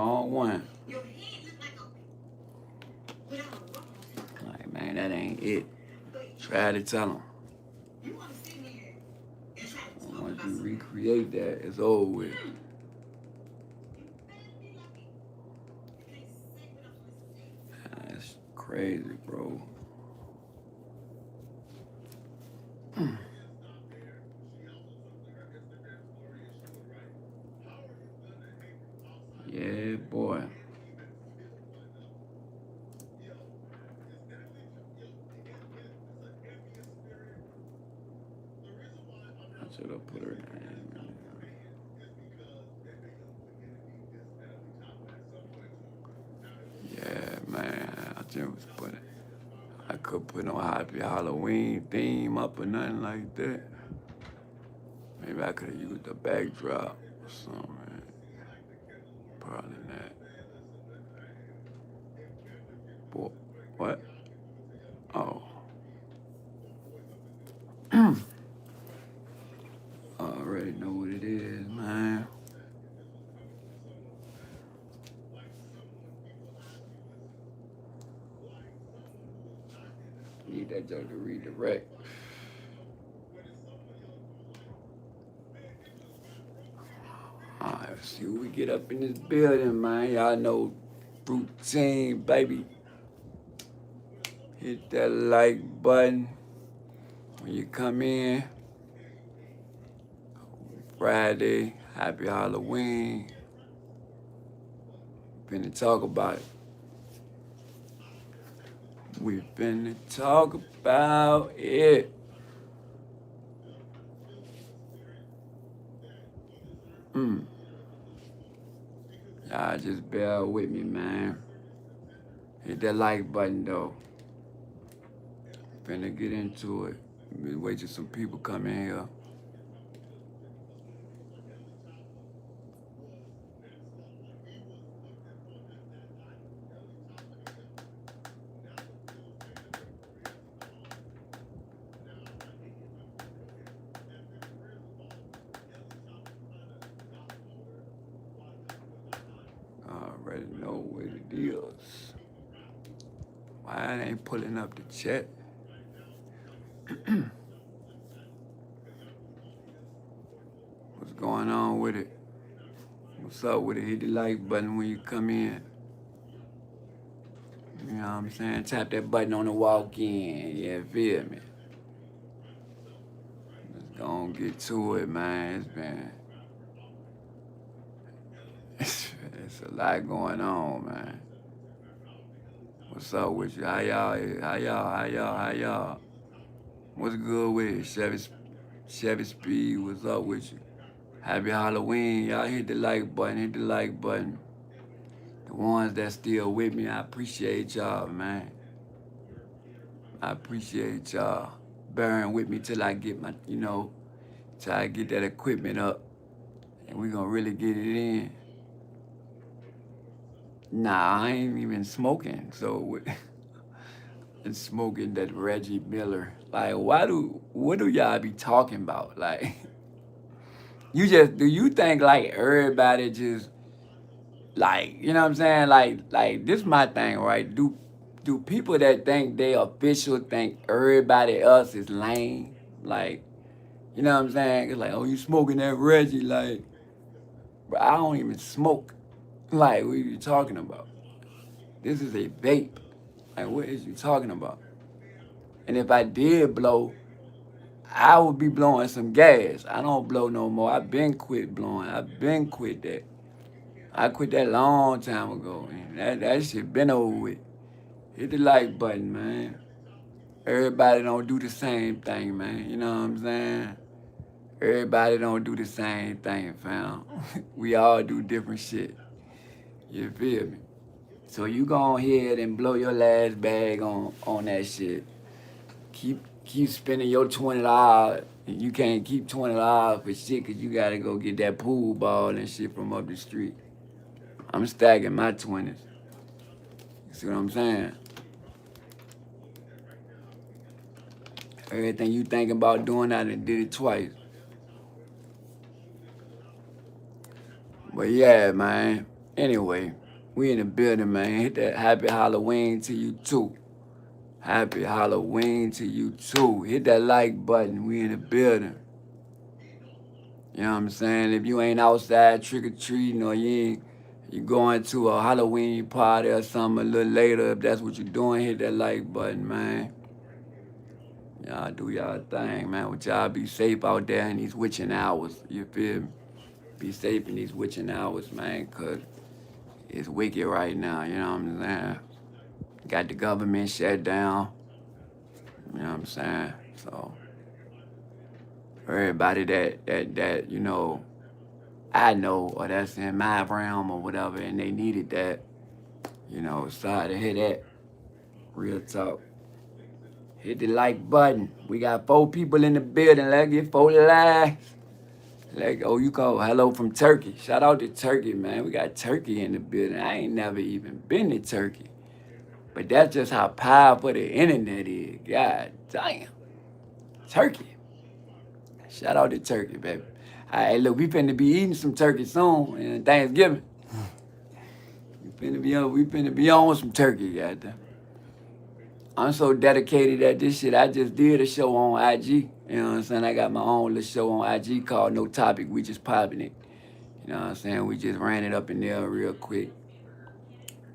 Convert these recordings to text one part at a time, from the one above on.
Wrong one. Like, man, that ain't it. Try to tell them. Once you recreate that, it's over with. That's crazy, bro. Yeah, boy. I should have put her name. Yeah, man. I just put it. I could put no happy Halloween theme up or nothing like that. Maybe I could have used the backdrop or something. Probably not. Boy, what? Oh. I already know what it is, man. Need that joke to redirect. Alright, see what we get up in this building, man. Y'all know routine, baby. Hit that like button when you come in. Friday, happy Halloween. Finna talk about it. We finna talk about it. Y'all just bear with me, man. Hit that like button, though. Finna get into it. Wait till some people come in here. Already know what it is. Why it ain't pulling up the chat? What's going on with it? What's up with it? Hit the like button when you come in. You know what I'm saying? Tap that button on the walk in. Yeah, feel me? Let's go on get to it, man. It's a lot going on, man. What's up with you? How y'all? What's good with it? Chevy Speed, what's up with you? Happy Halloween. Y'all hit the like button, The ones that still with me, I appreciate y'all, man. I appreciate y'all bearing with me till I get my, till I get that equipment up. And we gonna really get it in. Nah, I ain't even smoking, so and smoking that Reggie Miller. Like, what do y'all be talking about? Like, do you think like everybody just like, you know what I'm saying? Like this my thing, right? Do people that think they official think everybody else is lame? Like, you know what I'm saying? It's like, oh, you smoking that Reggie? Like, bro, I don't even smoke. Like, what are you talking about? This is a vape. Like, what is you talking about? And if I did blow, I would be blowing some gas. I don't blow no more. I've been quit blowing. I've been quit that. I quit that long time ago, man. That shit been over with. Hit the like button, man. Everybody don't do the same thing, man. You know what I'm saying? Everybody don't do the same thing, fam. We all do different shit. You feel me? So you go ahead and blow your last bag on that shit. Keep spending your $20. You can't keep $20 for shit because you got to go get that pool ball and shit from up the street. I'm stacking my 20s. You see what I'm saying? Everything you thinking about doing, I done did it twice. But yeah, man. Anyway, we in the building, man. Hit that happy Halloween to you too. Happy Halloween to you too. Hit that like button. We in the building. You know what I'm saying? If you ain't outside trick or treating or you going to a Halloween party or something a little later, if that's what you're doing, hit that like button, man. Y'all do y'all thing, man. But y'all be safe out there in these witching hours. You feel me? Be safe in these witching hours, man, because it's wicked right now. You know what I'm saying? Got the government shut down. You know what I'm saying? So everybody that I know or that's in my realm or whatever, and they needed that, sorry to hear that. Real talk. Hit the like button. We got 4 people in the building. Let's get 4 likes. You call hello from Turkey. Shout out to Turkey, man. We got Turkey in the building. I ain't never even been to Turkey. But that's just how powerful the internet is. God damn. Turkey. Shout out to Turkey, baby. All right, look, we finna be eating some turkey soon and Thanksgiving. We finna be on some turkey, goddamn. I'm so dedicated at this shit. I just did a show on IG. You know what I'm saying? I got my own little show on IG called No Topic. We just popping it. You know what I'm saying? We just ran it up in there real quick.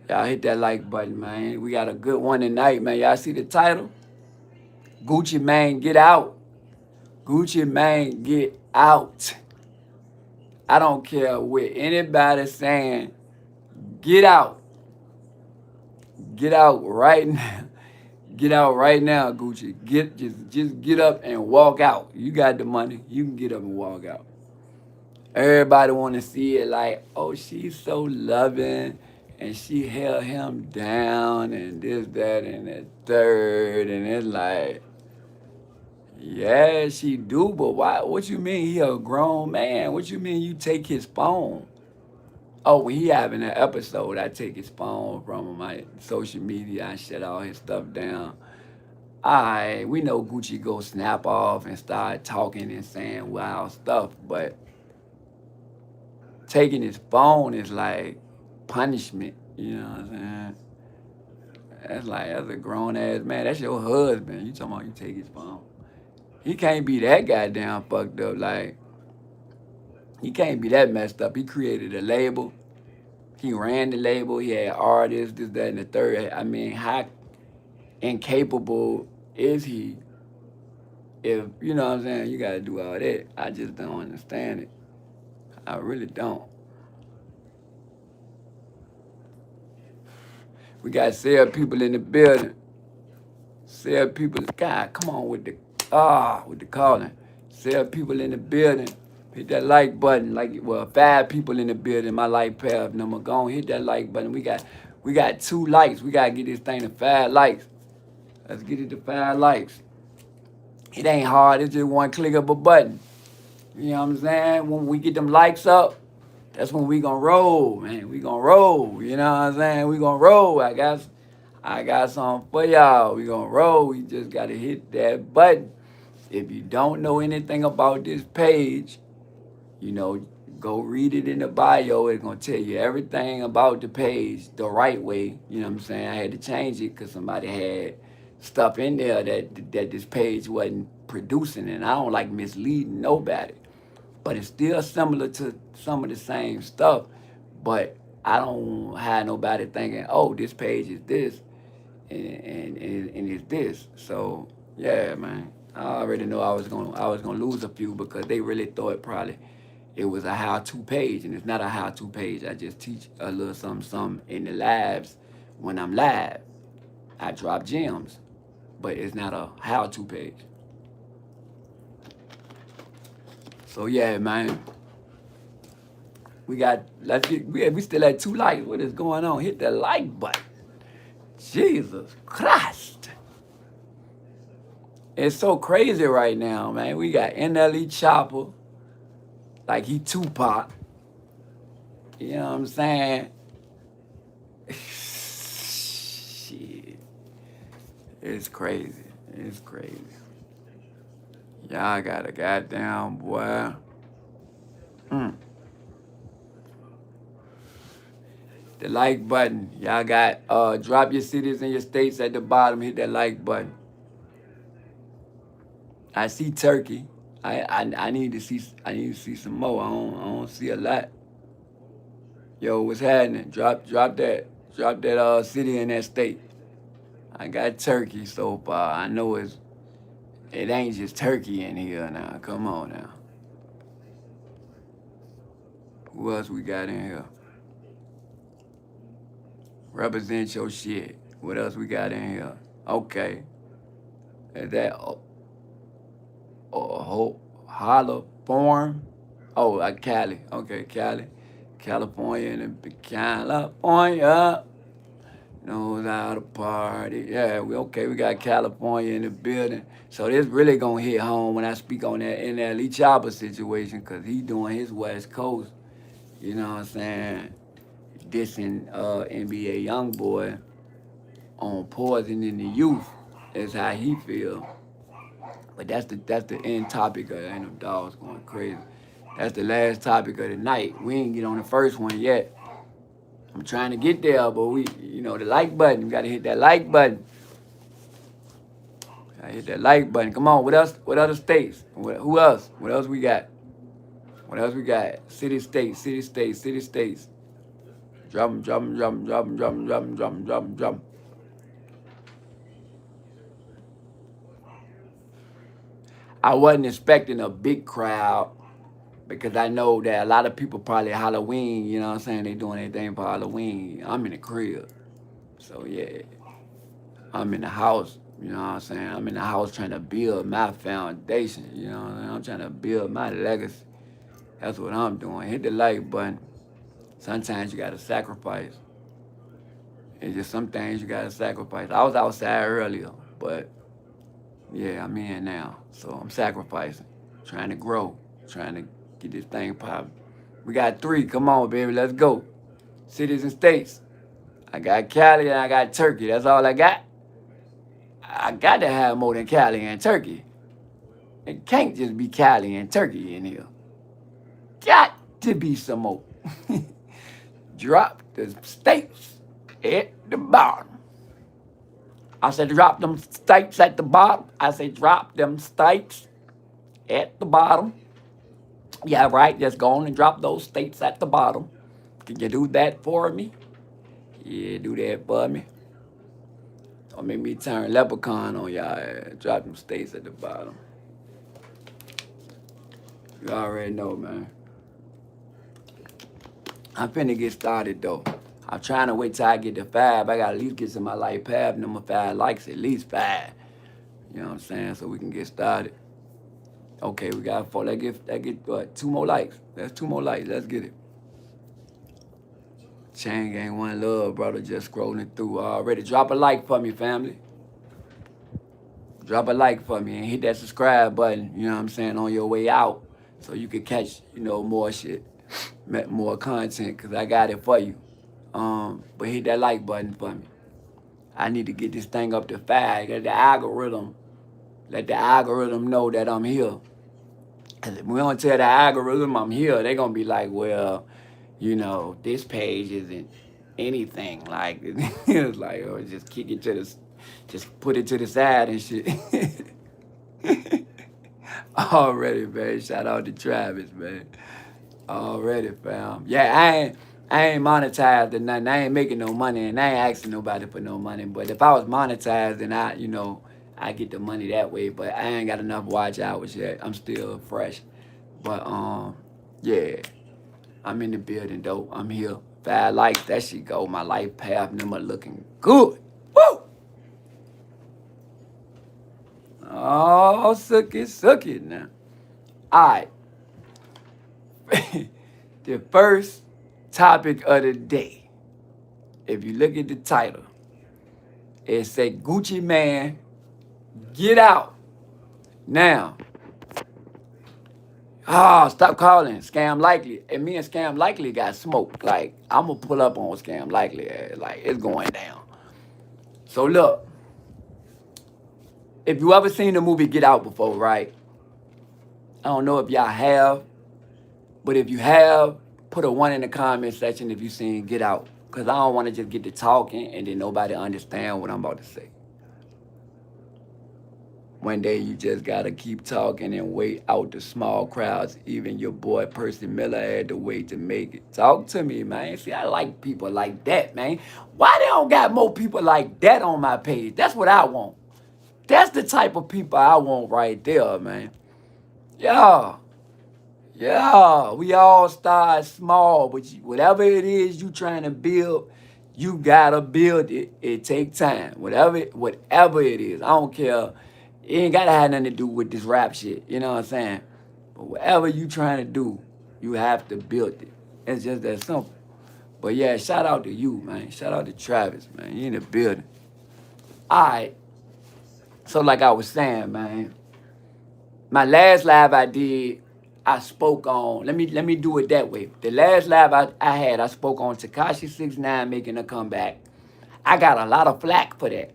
Y'all hit that like button, man. We got a good one tonight, man. Y'all see the title? Gucci Mane, get out. Gucci Mane, get out. I don't care what anybody saying. Get out. Get out right now. Get out right now, Gucci. Just get up and walk out. You got the money. You can get up and walk out. Everybody want to see it like, oh, she's so loving, and she held him down, and this, that, and the third, and it's like, yeah, she do, but why? What you mean he a grown man? What you mean you take his phone? Oh, when he having an episode, I take his phone from him, my social media, I shut all his stuff down. We know Gucci go snap off and start talking and saying wild stuff, but taking his phone is like punishment. You know what I'm saying? That's a grown ass man. That's your husband. You talking about you take his phone? He can't be that goddamn fucked up. Like he can't be that messed up. He created a label. He ran the label. He had artists, this, that, and the third. I mean, how incapable is he? If you know what I'm saying, you gotta do all that. I just don't understand it. I really don't. We got sell people in the building. Sell people. God, come on with the calling. Sell people in the building. Hit that like button. 5 people in the building. My like path number. Go on, hit that like button. We got 2 likes. We gotta get this thing to 5 likes. Let's get it to 5 likes. It ain't hard. It's just one click of a button. You know what I'm saying? When we get them likes up, that's when we gonna roll, man. We gonna roll. You know what I'm saying? We gonna roll. I got something for y'all. We gonna roll. We just gotta hit that button. If you don't know anything about this page, go read it in the bio. It's gonna tell you everything about the page the right way. You know what I'm saying? I had to change it because somebody had stuff in there that this page wasn't producing, and I don't like misleading nobody. But it's still similar to some of the same stuff. But I don't have nobody thinking, oh, this page is this and it's this. So yeah, man. I already know I was gonna lose a few because they really thought probably it was a how-to page, and it's not a how-to page. I just teach a little something in the lives when I'm live. I drop gems, but it's not a how-to page. So yeah, man. We still at 2 likes. What is going on? Hit the like button. Jesus Christ. It's so crazy right now, man. We got NLE Choppa, like he Tupac. You know what I'm saying? Shit. It's crazy. It's crazy. Y'all got a goddamn boy. The like button. Y'all got drop your cities and your states at the bottom. Hit that like button. I see Turkey. I need to see some more. I don't see a lot. Yo, what's happening? Drop that city and that state. I got Turkey so far. I know it ain't just Turkey in here now. Come on now. Who else we got in here? Represent your shit. What else we got in here? Okay. Is that Holla Farm? Oh, Cali. Okay, Cali. California and California knows how to party. Yeah, we got California in the building. So this really gonna hit home when I speak on that NLE Choppa situation, cause he doing his West Coast. You know what I'm saying? Dissing NBA YoungBoy on poisoning the youth is how he feel. But that's the end topic of ain't no dogs going crazy. That's the last topic of the night. We ain't get on the first one yet. I'm trying to get there, but the like button. We gotta hit that like button. Gotta hit that like button. Come on, what else? What other states? Who else? What else we got? What else we got? City, states, city, states, city, states. Drop 'em, drop 'em, drop 'em, drop 'em, drop 'em, drop 'em, drop 'em, drop 'em, drop 'em. I wasn't expecting a big crowd because I know that a lot of people probably Halloween, you know what I'm saying? They doing anything for Halloween. I'm in the crib. So yeah, I'm in the house, you know what I'm saying? I'm in the house trying to build my foundation, you know what I'm saying? I'm trying to build my legacy. That's what I'm doing. Hit the like button. Sometimes you gotta sacrifice. It's just some things you gotta sacrifice. I was outside earlier, but yeah, I'm in now. So I'm sacrificing, trying to grow, trying to get this thing popping. We got 3. Come on, baby. Let's go. Cities and states. I got Cali and I got Turkey. That's all I got. I got to have more than Cali and Turkey. It can't just be Cali and Turkey in here. Got to be some more. Drop the states at the bottom. I said drop them states at the bottom. I said drop them states at the bottom. Yeah, right. Just go on and drop those states at the bottom. Can you do that for me? Yeah, do that for me. Don't make me turn leprechaun on y'all. Drop them states at the bottom. You already know, man. I'm finna get started, though. I'm trying to wait till I get to 5. I gotta at least get to my life path number 5 likes, at least 5. You know what I'm saying? So we can get started. Okay, we got 4. That get what? 2 more likes. That's 2 more likes. Let's get it. Chain Gang One Love, brother. Just scrolling through already. Drop a like for me, family. Drop a like for me and hit that subscribe button, you know what I'm saying, on your way out. So you can catch, more shit, more content, because I got it for you. But hit that like button for me. I need to get this thing up to 5. Let the algorithm know that I'm here. Because if we don't tell the algorithm I'm here, they're going to be like, well, this page isn't anything. Like, it's like, just kick it just put it to the side and shit. Already, man. Shout out to Travis, man. Already, fam. Yeah, I ain't monetized or nothing. I ain't making no money, and I ain't asking nobody for no money. But if I was monetized, then I get the money that way. But I ain't got enough watch hours yet. I'm still fresh. But yeah, I'm in the building though. I'm here. 5 likes, that shit go. My life path number looking good. Woo! Oh, suck it now. All right. The first topic of the day, if you look at the title, it say Gucci Man, get out. Now, stop calling Scam Likely. And me and Scam Likely got smoked. Like, I'm going to pull up on Scam Likely. Like, it's going down. So, look. If you ever seen the movie Get Out before, right? I don't know if y'all have. But if you have, put a 1 in the comment section if you seen Get Out. Because I don't want to just get to talking and then nobody understand what I'm about to say. One day you just gotta keep talking and wait out the small crowds. Even your boy Percy Miller had to wait to make it. Talk to me, man. See, I like people like that, man. Why they don't got more people like that on my page? That's what I want. That's the type of people I want right there, man. Yeah. Yeah. We all start small, but whatever it is you trying to build, you gotta build it. It take time. Whatever it is. I don't care. It ain't gotta have nothing to do with this rap shit. You know what I'm saying? But whatever you trying to do, you have to build it. It's just that simple. But yeah, shout out to you, man. Shout out to Travis, man. You in the building. All right. So like I was saying, man, my last live I did, I spoke on. Let me do it that way. The last live I had, I spoke on Tekashi 6ix9ine making a comeback. I got a lot of flack for that.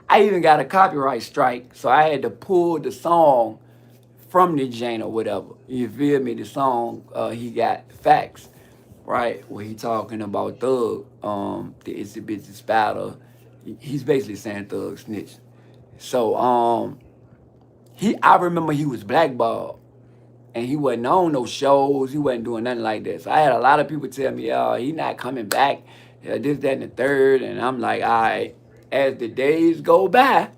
I even got a copyright strike, so I had to pull the song from the Jane or whatever. You feel me? The song he got Facts, right? Where he talking about Thug, the Itsy Bitsy Spider. He's basically saying Thug snitch. So I remember he was blackballed. And he wasn't on no shows. He wasn't doing nothing like that. So I had a lot of people tell me, oh, he not coming back. This, that, and the third. And I'm like, all right. As the days go by,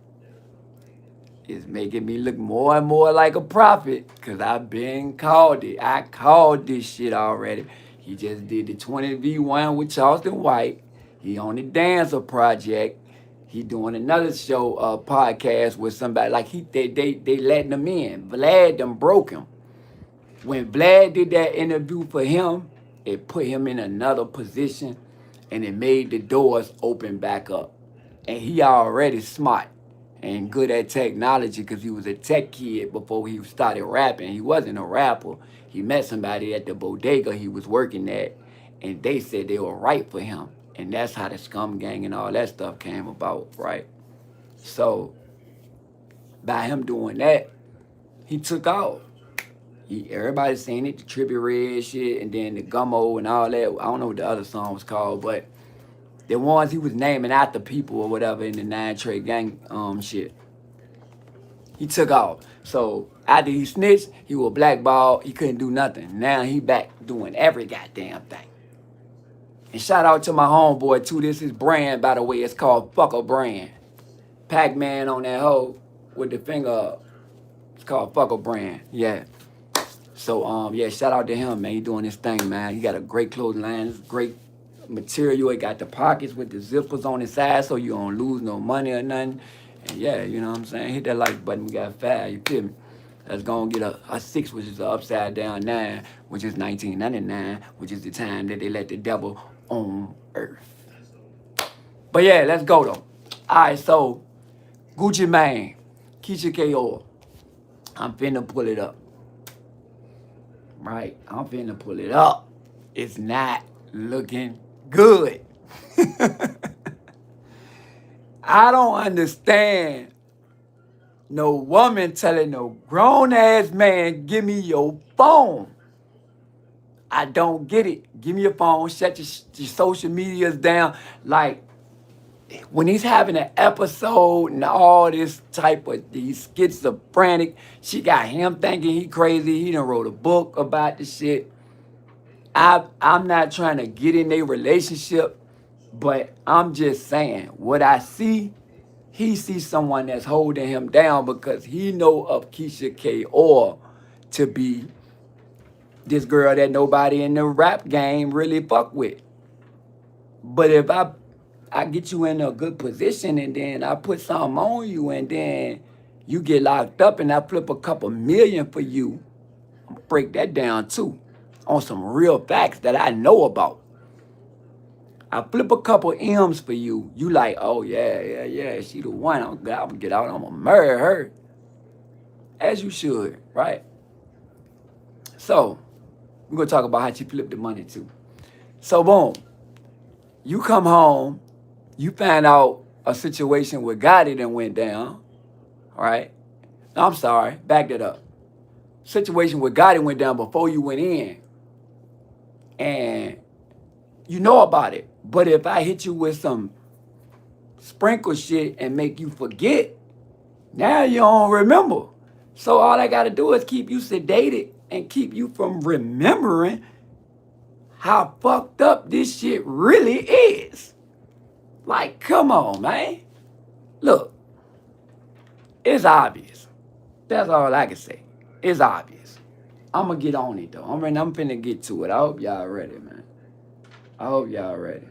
it's making me look more and more like a prophet. Because I've been called it. I called this shit already. He just did the 20v1 with Charleston White. He on the Dancer Project. He doing another show, podcast with somebody. Like they letting him in. Vlad done broke him. When Vlad did that interview for him, it put him in another position and it made the doors open back up. And he already smart and good at technology because he was a tech kid before he started rapping. He wasn't a rapper. He met somebody at the bodega he was working at and they said they were right for him. And that's how the Scum Gang and all that stuff came about, right? So by him doing that, he took off. Everybody's seen it, the Trippie Redd shit, and then the Gummo and all that. I don't know what the other song was called, but the ones he was naming after people or whatever in the 9 Trey Gang shit. He took off. So after he snitched, he was blackballed. He couldn't do nothing. Now he back doing every goddamn thing. And shout out to my homeboy too. This is brand, by the way. It's called Fucker Brand. Pac-Man on that hoe with the finger up. It's called Fucker Brand. Yeah. So, yeah, shout out to him, man. He doing his thing, man. He got a great clothing line, great material. He got the pockets with the zippers on his side so you don't lose no money or nothing. And, yeah, you know what I'm saying? Hit that like button. We got 5, you feel me? Let's go and get a 6, which is an upside down 9, which is 1999, which is the time that they let the devil on earth. But, yeah, let's go, though. All right, so, Gucci Mane, Keisha K. I'm finna pull it up. Right, I'm finna pull it up. It's not looking good. I don't understand no woman telling no grown-ass man, give me your phone. I don't get it. Give me your phone, shut your social medias down. Like, when he's having an episode and all this type of, he's schizophrenic, she got him thinking he crazy. He done wrote a book about the shit. I'm not trying to get in their relationship, but I'm just saying, what I see, he sees someone that's holding him down because he know of Keisha K. to be this girl that nobody in the rap game really fuck with. But if I get you in a good position and then I put something on you and then you get locked up and I flip a couple million for you, I'm gonna break that down too on some real facts that I know about. I flip a couple M's for you, you like, oh yeah, she the one, I'm gonna get out, I'm gonna marry her. As you should, right? So, we're gonna talk about how she flipped the money too. So boom, you come home, you find out a situation where Gotti done went down, right? No, I'm sorry, back that up. Situation where Gotti went down before you went in. And you know about it, But if I hit you with some sprinkle shit and make you forget, now you don't remember. So all I gotta do is keep you sedated and keep you from remembering how fucked up this shit really is. Like, come on, man. Look, it's obvious. That's all I can say. It's obvious. I'm gonna get on it though. I'm finna get to it. I hope y'all ready, man. I hope y'all ready.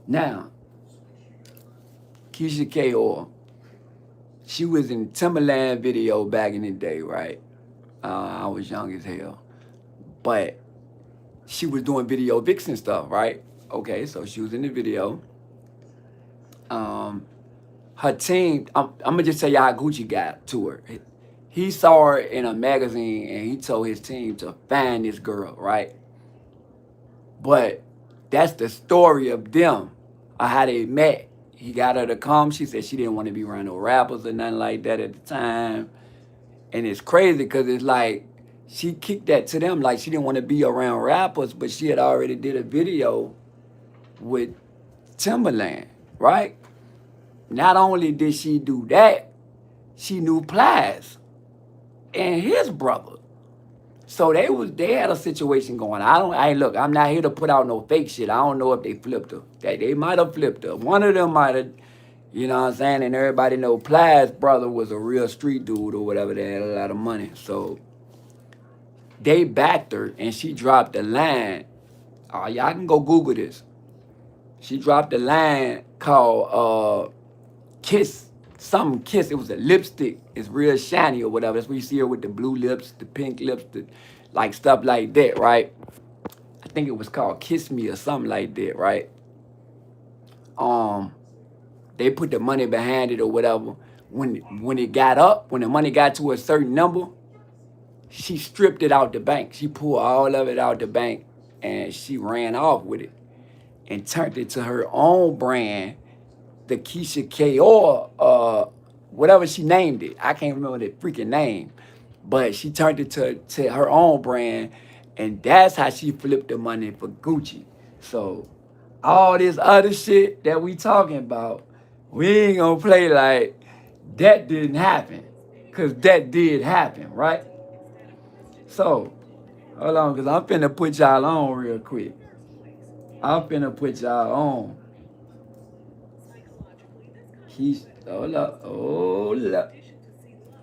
Now, Tasha K, she was in Timberland video back in the day, right? I was young as hell. But she was doing video vixen stuff, right? Okay, so she was in the video. Her team, I'm gonna just tell y'all Gucci got to her. He saw her in a magazine and he told his team to find this girl, right? But that's the story of them, or how they met. He got her to come. She said she didn't want to be around no rappers or nothing like that at the time. And it's crazy because it's like she kicked that to them, like she didn't want to be around rappers, but she had already did a video with Timberland, right? Not only did she do that, she knew Plies and his brother. So they had a situation going. Look, I'm not here to put out no fake shit. I don't know if they flipped her. They might have flipped her. One of them might have, you know what I'm saying? And everybody know Plies' brother was a real street dude or whatever. They had a lot of money. So they backed her and she dropped a line. Y'all can go Google this. She dropped a line called Kiss, something Kiss. It was a lipstick. It's real shiny or whatever. That's where you see her with the blue lips, the pink lips, like stuff like that, right? I think it was called Kiss Me or something like that, right? They put the money behind it or whatever. When the money got to a certain number, she stripped it out the bank. She pulled all of it out the bank and she ran off with it and turned it to her own brand, the Tasha K, or whatever she named it. I can't remember the freaking name, but she turned it to her own brand, and that's how she flipped the money for Gucci. So all this other shit that we talking about, we ain't gonna play like that didn't happen, cause that did happen, right? So hold on, cause I'm finna put y'all on real quick. I'm finna put y'all on. Hold up, hold up,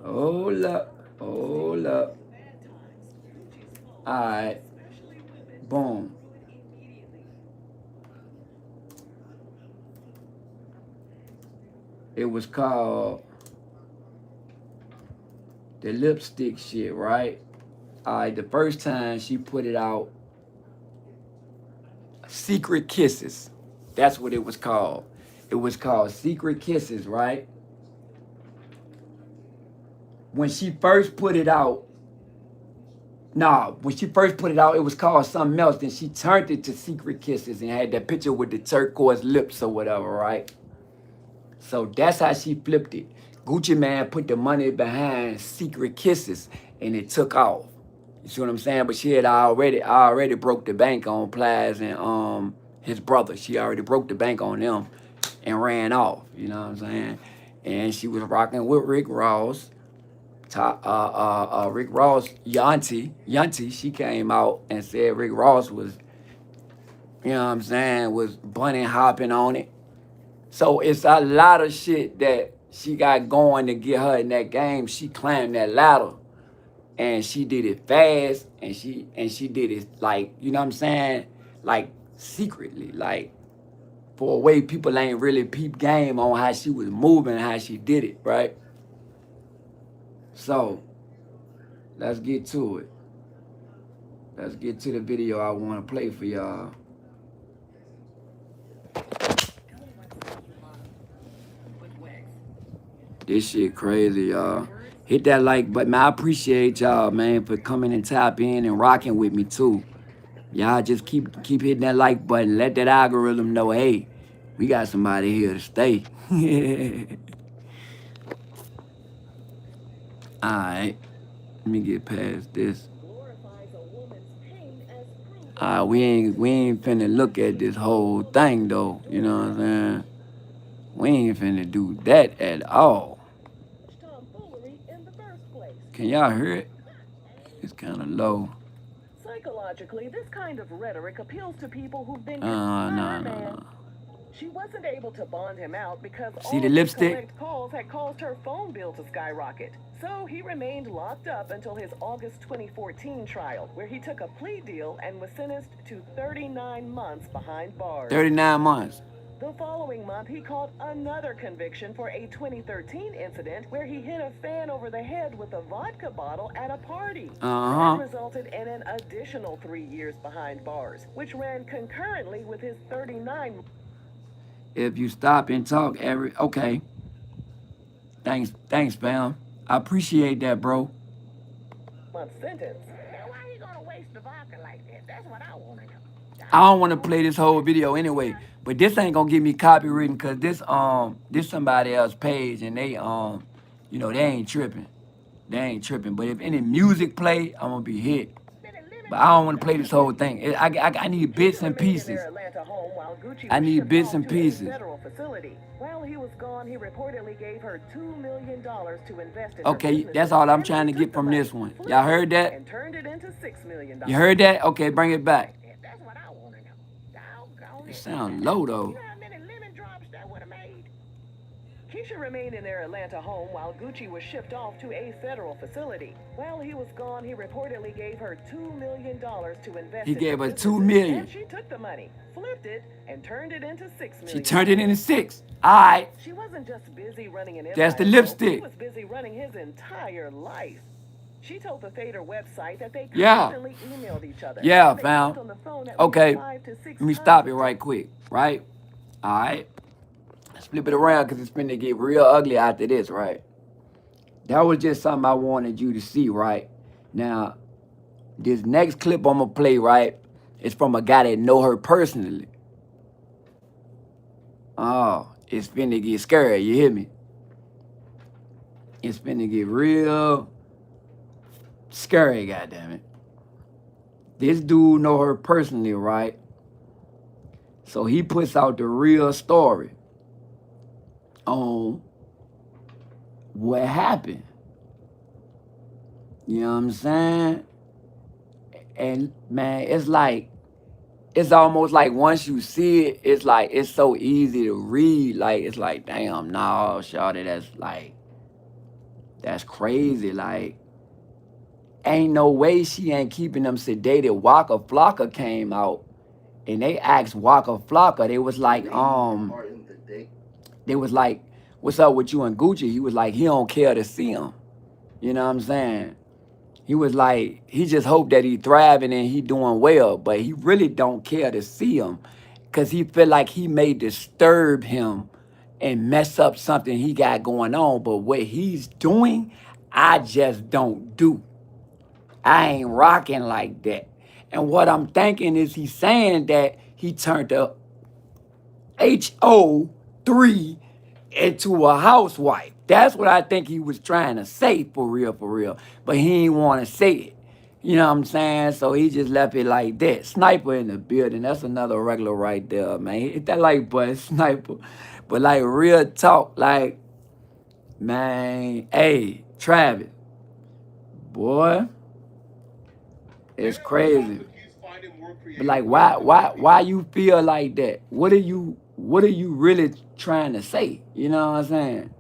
hold up, hold up. All right, boom. It was called the lipstick shit, right? All right, the first time she put it out, Secret Kisses. That's what it was called. It was called Secret Kisses, right? When she first put it out, when she first put it out, it was called something else. Then she turned it to Secret Kisses and had that picture with the turquoise lips or whatever, right? So that's how she flipped it. Gucci Man put the money behind Secret Kisses and it took off. You see what I'm saying? But she had already broke the bank on Plies and his brother. She already broke the bank on them and ran off. You know what I'm saying? And she was rocking with Rick Ross. Rick Ross, Yanti, she came out and said Rick Ross was, you know what I'm saying, was bunny hopping on it. So it's a lot of shit that she got going to get her in that game. She climbed that ladder and she did it fast and she did it like, you know what I'm saying, like secretly, like for a way people ain't really peep game on how she was moving, how she did it, right? So let's get to it. Let's get to the video I want to play for y'all. This shit crazy, y'all. Hit that like button. I appreciate y'all, man, for coming and tap in and rocking with me too. Y'all just keep hitting that like button. Let that algorithm know, hey, we got somebody here to stay. All right, let me get past this. We ain't finna look at this whole thing though. You know what I'm saying? We ain't finna do that at all. Can y'all hear it? It's kind of low. Psychologically, this kind of rhetoric appeals to people who've been No. She wasn't able to bond him out because See all the of his lipstick? collect calls had caused her phone bill to skyrocket. So he remained locked up until his August 2014 trial, where he took a plea deal and was sentenced to 39 months behind bars. 39 months. The following month, he caught another conviction for a 2013 incident where he hit a fan over the head with a vodka bottle at a party. That resulted in an additional 3 years behind bars, which ran concurrently with his 39. If you stop and talk okay. Thanks, fam. I appreciate that, bro. Month sentence. Now, why are you gonna waste the vodka like that? That's what I want to know. I don't want to play this whole video anyway, but this ain't gonna get me copywritten because this somebody else's page and they they ain't tripping. They ain't tripping. But if any music play, I'm gonna be hit. But I don't want to play this whole thing. I need bits and pieces. I need bits and pieces. While he was gone, he reportedly gave her $2 million to invest in Okay, that's all I'm trying to get from this one. Y'all heard that? And turned it into $6 million. You heard that? Okay, bring it back. That's what I want to know. It sounds low though. You know how many lemon drops that would have made? Keisha remained in their Atlanta home while Gucci was shipped off to a federal facility. While he was gone, he reportedly gave her $2 million to invest. He gave her $2 million. And she took the money, flipped it, and turned it into $6 million. She turned it into 6. All right. She wasn't just busy running an empire. That's the lipstick. He was busy running his entire life. She told the Fader website that they Yeah. constantly emailed each other. Yeah, fam. Okay. Let me stop it right quick. Right? All right. Let's flip it around because it's finna get real ugly after this, right? That was just something I wanted you to see, right? Now, this next clip I'm gonna play, right, is from a guy that know her personally. Oh, it's finna get scary, you hear me? It's finna get real scary, goddammit. This dude know her personally, right? So he puts out the real story on what happened. You know what I'm saying? And man, it's almost like once you see it, it's like it's so easy to read. Like it's like, damn, no, shawty, that's crazy. Like, ain't no way she ain't keeping them sedated. Waka Flocka came out and they asked Waka Flocka, they was like, what's up with you and Gucci? He was like, he don't care to see him. You know what I'm saying? He was like, he just hope that he thriving and he doing well, but he really don't care to see him because he feel like he may disturb him and mess up something he got going on. But what he's doing, I just don't do. I ain't rocking like that. And what I'm thinking is he's saying that he turned a HO3 into a housewife. That's what I think he was trying to say for real. But he didn't want to say it. You know what I'm saying? So he just left it like that. Sniper in the building. That's another regular right there, man. Hit that like button, Sniper. But like real talk, like, man, hey, Travis, boy, it's crazy. But like, why you feel like that? What are you really trying to say? You know what I'm saying?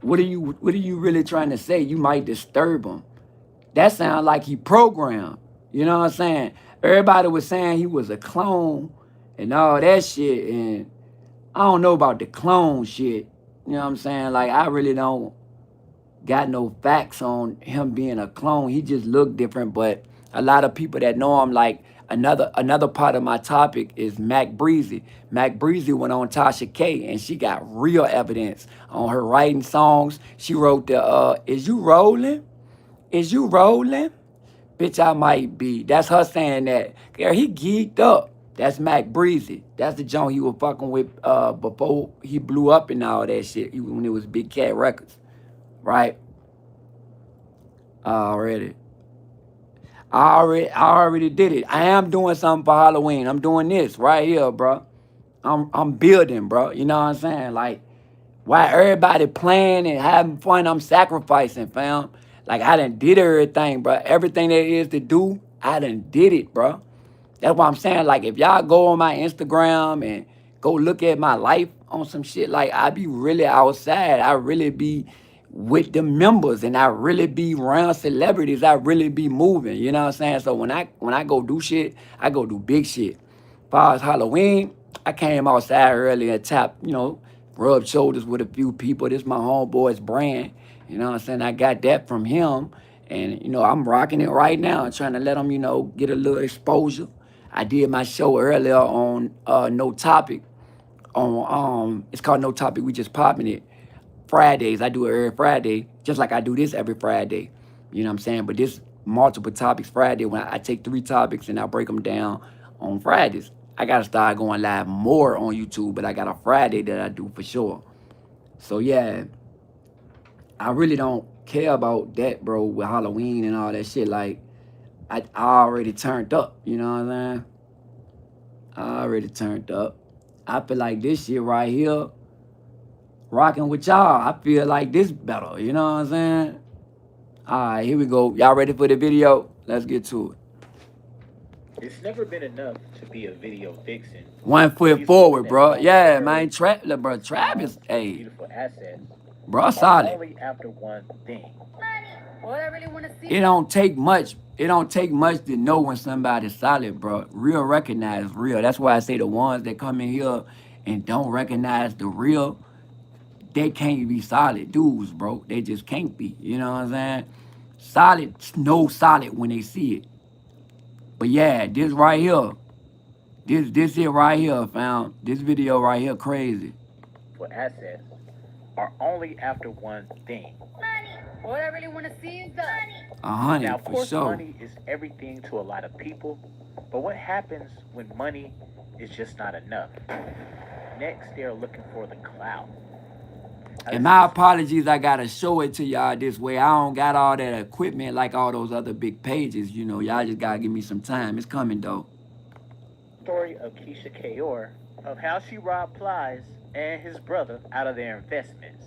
What are you really trying to say? You might disturb him. That sounds like he programmed. You know what I'm saying? Everybody was saying he was a clone and all that shit. And I don't know about the clone shit. You know what I'm saying? Like, I really don't got no facts on him being a clone. He just looked different. But a lot of people that know him, like, another part of my topic is Bre-Z. Bre-Z went on Tasha K and she got real evidence on her writing songs. She wrote the Is You Rolling? Is you rolling? Bitch, I might be. That's her saying that. Girl, he geeked up. That's Bre-Z. That's the joint he was fucking with before he blew up and all that shit when it was Big Cat Records. Right? Already. I already did it. I am doing something for Halloween. I'm doing this right here, bro. I'm building, bro. You know what I'm saying? Like, while everybody playing and having fun, I'm sacrificing, fam. Like, I done did everything, bro. Everything there is to do, I done did it, bro. That's what I'm saying. Like, if y'all go on my Instagram and go look at my life on some shit, like, I be really outside. I really be with the members and I really be around celebrities. I really be moving. You know what I'm saying? So when I go do shit, I go do big shit. As far as Halloween, I came outside early and tapped, rubbed shoulders with a few people. This my homeboy's brand. You know what I'm saying? I got that from him. And, I'm rocking it right now and trying to let them, get a little exposure. I did my show earlier on No Topic. It's called No Topic. We just popping it. Fridays. I do it every Friday, just like I do this every Friday. You know what I'm saying? But this multiple topics Friday when I take 3 topics and I break them down on Fridays. I gotta start going live more on YouTube, but I got a Friday that I do for sure. So yeah, I really don't care about that, bro, with Halloween and all that shit. Like, I already turned up, you know what I'm saying? I already turned up. I feel like this shit right here, rocking with y'all, I feel like this better, you know what I'm saying? All right, here we go. Y'all ready for the video? Let's get to it. It's never been enough to be a video vixen. 1 foot forward, bro. Yeah, man. Bro, Travis, hey, Beautiful assets. bro, solid. Only after one thing. What I really want to see. It don't take much. It don't take much to know when somebody's solid, bro. Real recognize real. That's why I say the ones that come in here and don't recognize the real, they can't be solid dudes, bro. They just can't be. You know what I'm saying? Solid, know solid when they see it. But yeah, this right here, this it right here, fam. This video right here, crazy. For assets are only after one thing. What I really want to see is the money. 100 Now, of for course, sure. money is everything to a lot of people, but what happens when money is just not enough? Next, they are looking for the clout. And my apologies, I gotta show it to y'all this way. I don't got all that equipment like all those other big pages. Y'all just gotta give me some time. It's coming though. Story of Keisha K. of how she robbed Plies and his brother out of their investments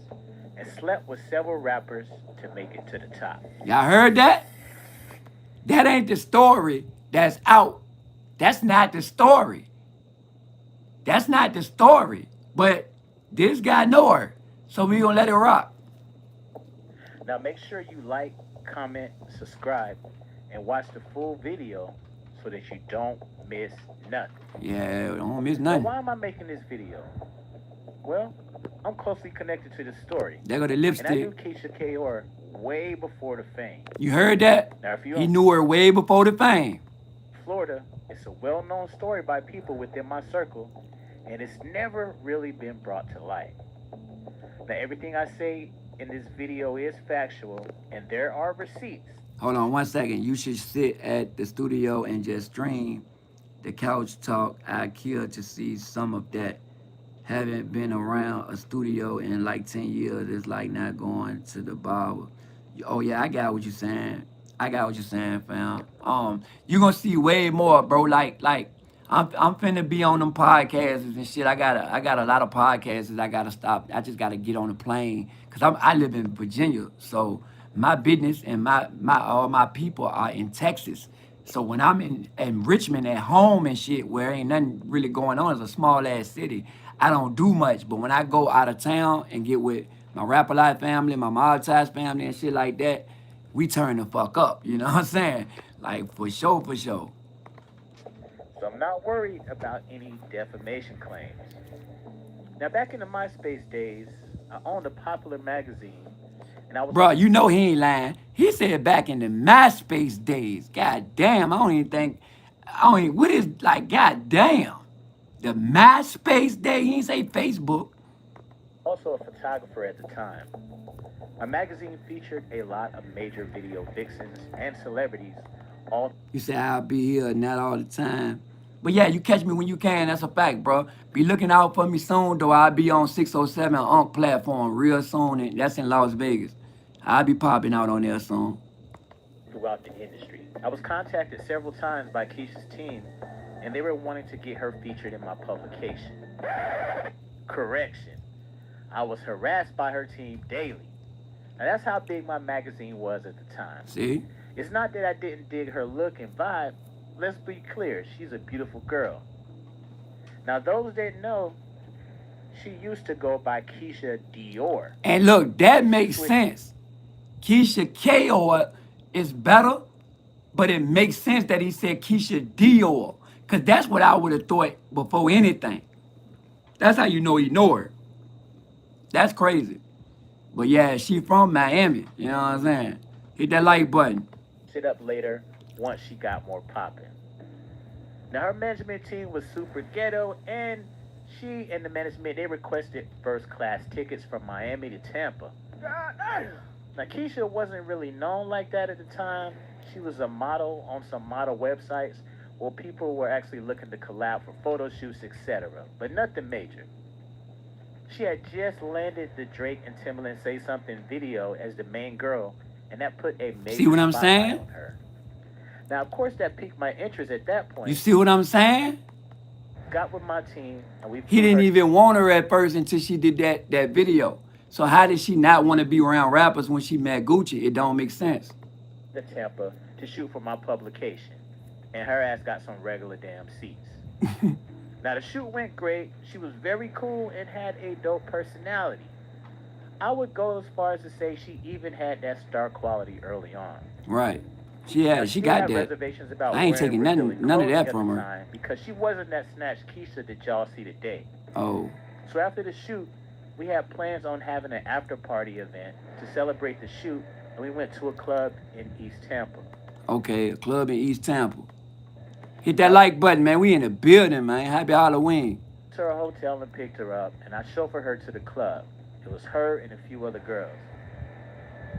and slept with several rappers to make it to the top. Y'all heard that? That ain't the story that's out. That's not the story. That's not the story. But this guy know her. So we gonna let it rock. Now make sure you like, comment, subscribe, and watch the full video so that you don't miss nothing. Yeah, don't miss Now, nothing. why am I making this video? Well, I'm closely connected to this story. There go the And I knew lipstick. Keisha K. way before the fame. You heard that? Now, if you He don't knew her way before the fame. Florida, it's a well-known story by people within my circle, and it's never really been brought to light. Now, everything I say in this video is factual, and there are receipts. Hold on 1 second. You should sit at the studio and just stream the couch talk. I kill to see some of that. Haven't been around a studio in like 10 years. It's like not going to the barber. Oh yeah, I got what you're saying. I got what you're saying, fam. You gonna see way more, bro. Like I'm finna be on them podcasts and shit. I got a lot of podcasts. I gotta stop. I just gotta get on the plane because I live in Virginia, so my business and all my people are in Texas. So when I'm in Richmond at home and shit, where ain't nothing really going on, it's a small ass city. I don't do much, but when I go out of town and get with my Rap Life family, my Maltese family and shit like that, we turn the fuck up. You know what I'm saying? Like for sure, for sure. So I'm not worried about any defamation claims. Now, back in the MySpace days, I owned a popular magazine, and I was... Bro, you know he ain't lying. He said back in the MySpace days. God damn, what is, like, god damn. The MySpace day, he ain't say Facebook. also a photographer at the time. My magazine featured a lot of major video vixens and celebrities, all... You say I'll be here, not all the time. But yeah, you catch me when you can, that's a fact, bro. Be looking out for me soon, though. I'll be on 607 Unk platform real soon, and that's in Las Vegas. I'll be popping out on there soon. throughout the industry. I was contacted several times by Keisha's team, and they were wanting to get her featured in my publication. Correction. I was harassed by her team daily. Now that's how big my magazine was at the time. See? It's not that I didn't dig her look and vibe. Let's be clear, she's a beautiful girl. Now those that know, she used to go by Keisha Dior. And look, that makes sense. Keisha K is better, but it makes sense that he said Keisha Dior, because that's what I would have thought before anything. That's how you know he know her. That's crazy. But yeah, she from Miami. You know what I'm saying? Hit that like button. Sit up later once she got more popping. Now her management team was super ghetto, and she and the management, they requested first class tickets from Miami to Tampa. Now Keisha wasn't really known like that at the time. She was a model on some model websites where people were actually looking to collab for photo shoots, etc. But nothing major. She had just landed the Drake and Timbaland Say Something video as the main girl, and that put a major See what I'm spotlight saying? on her. Now, of course, that piqued my interest at that point. You see what I'm saying? Got with my team, and we He didn't even want her at first until she did that video. So how did she not want to be around rappers when she met Gucci? It don't make sense. to Tampa to shoot for my publication, and her ass got some regular damn seats. Now, the shoot went great. She was very cool and had a dope personality. I would go as far as to say she even had that star quality early on. Right. She got that. Reservations about I ain't taking none of that clothes from at the her. time because she wasn't that snatched Keisha that y'all see today. Oh. So after the shoot, we had plans on having an after party event to celebrate the shoot, and we went to a club in East Tampa. Okay, a club in East Tampa. Hit that like button, man. We in the building, man. Happy Halloween. To her hotel and picked her up, and I chauffeured her to the club. It was her and a few other girls.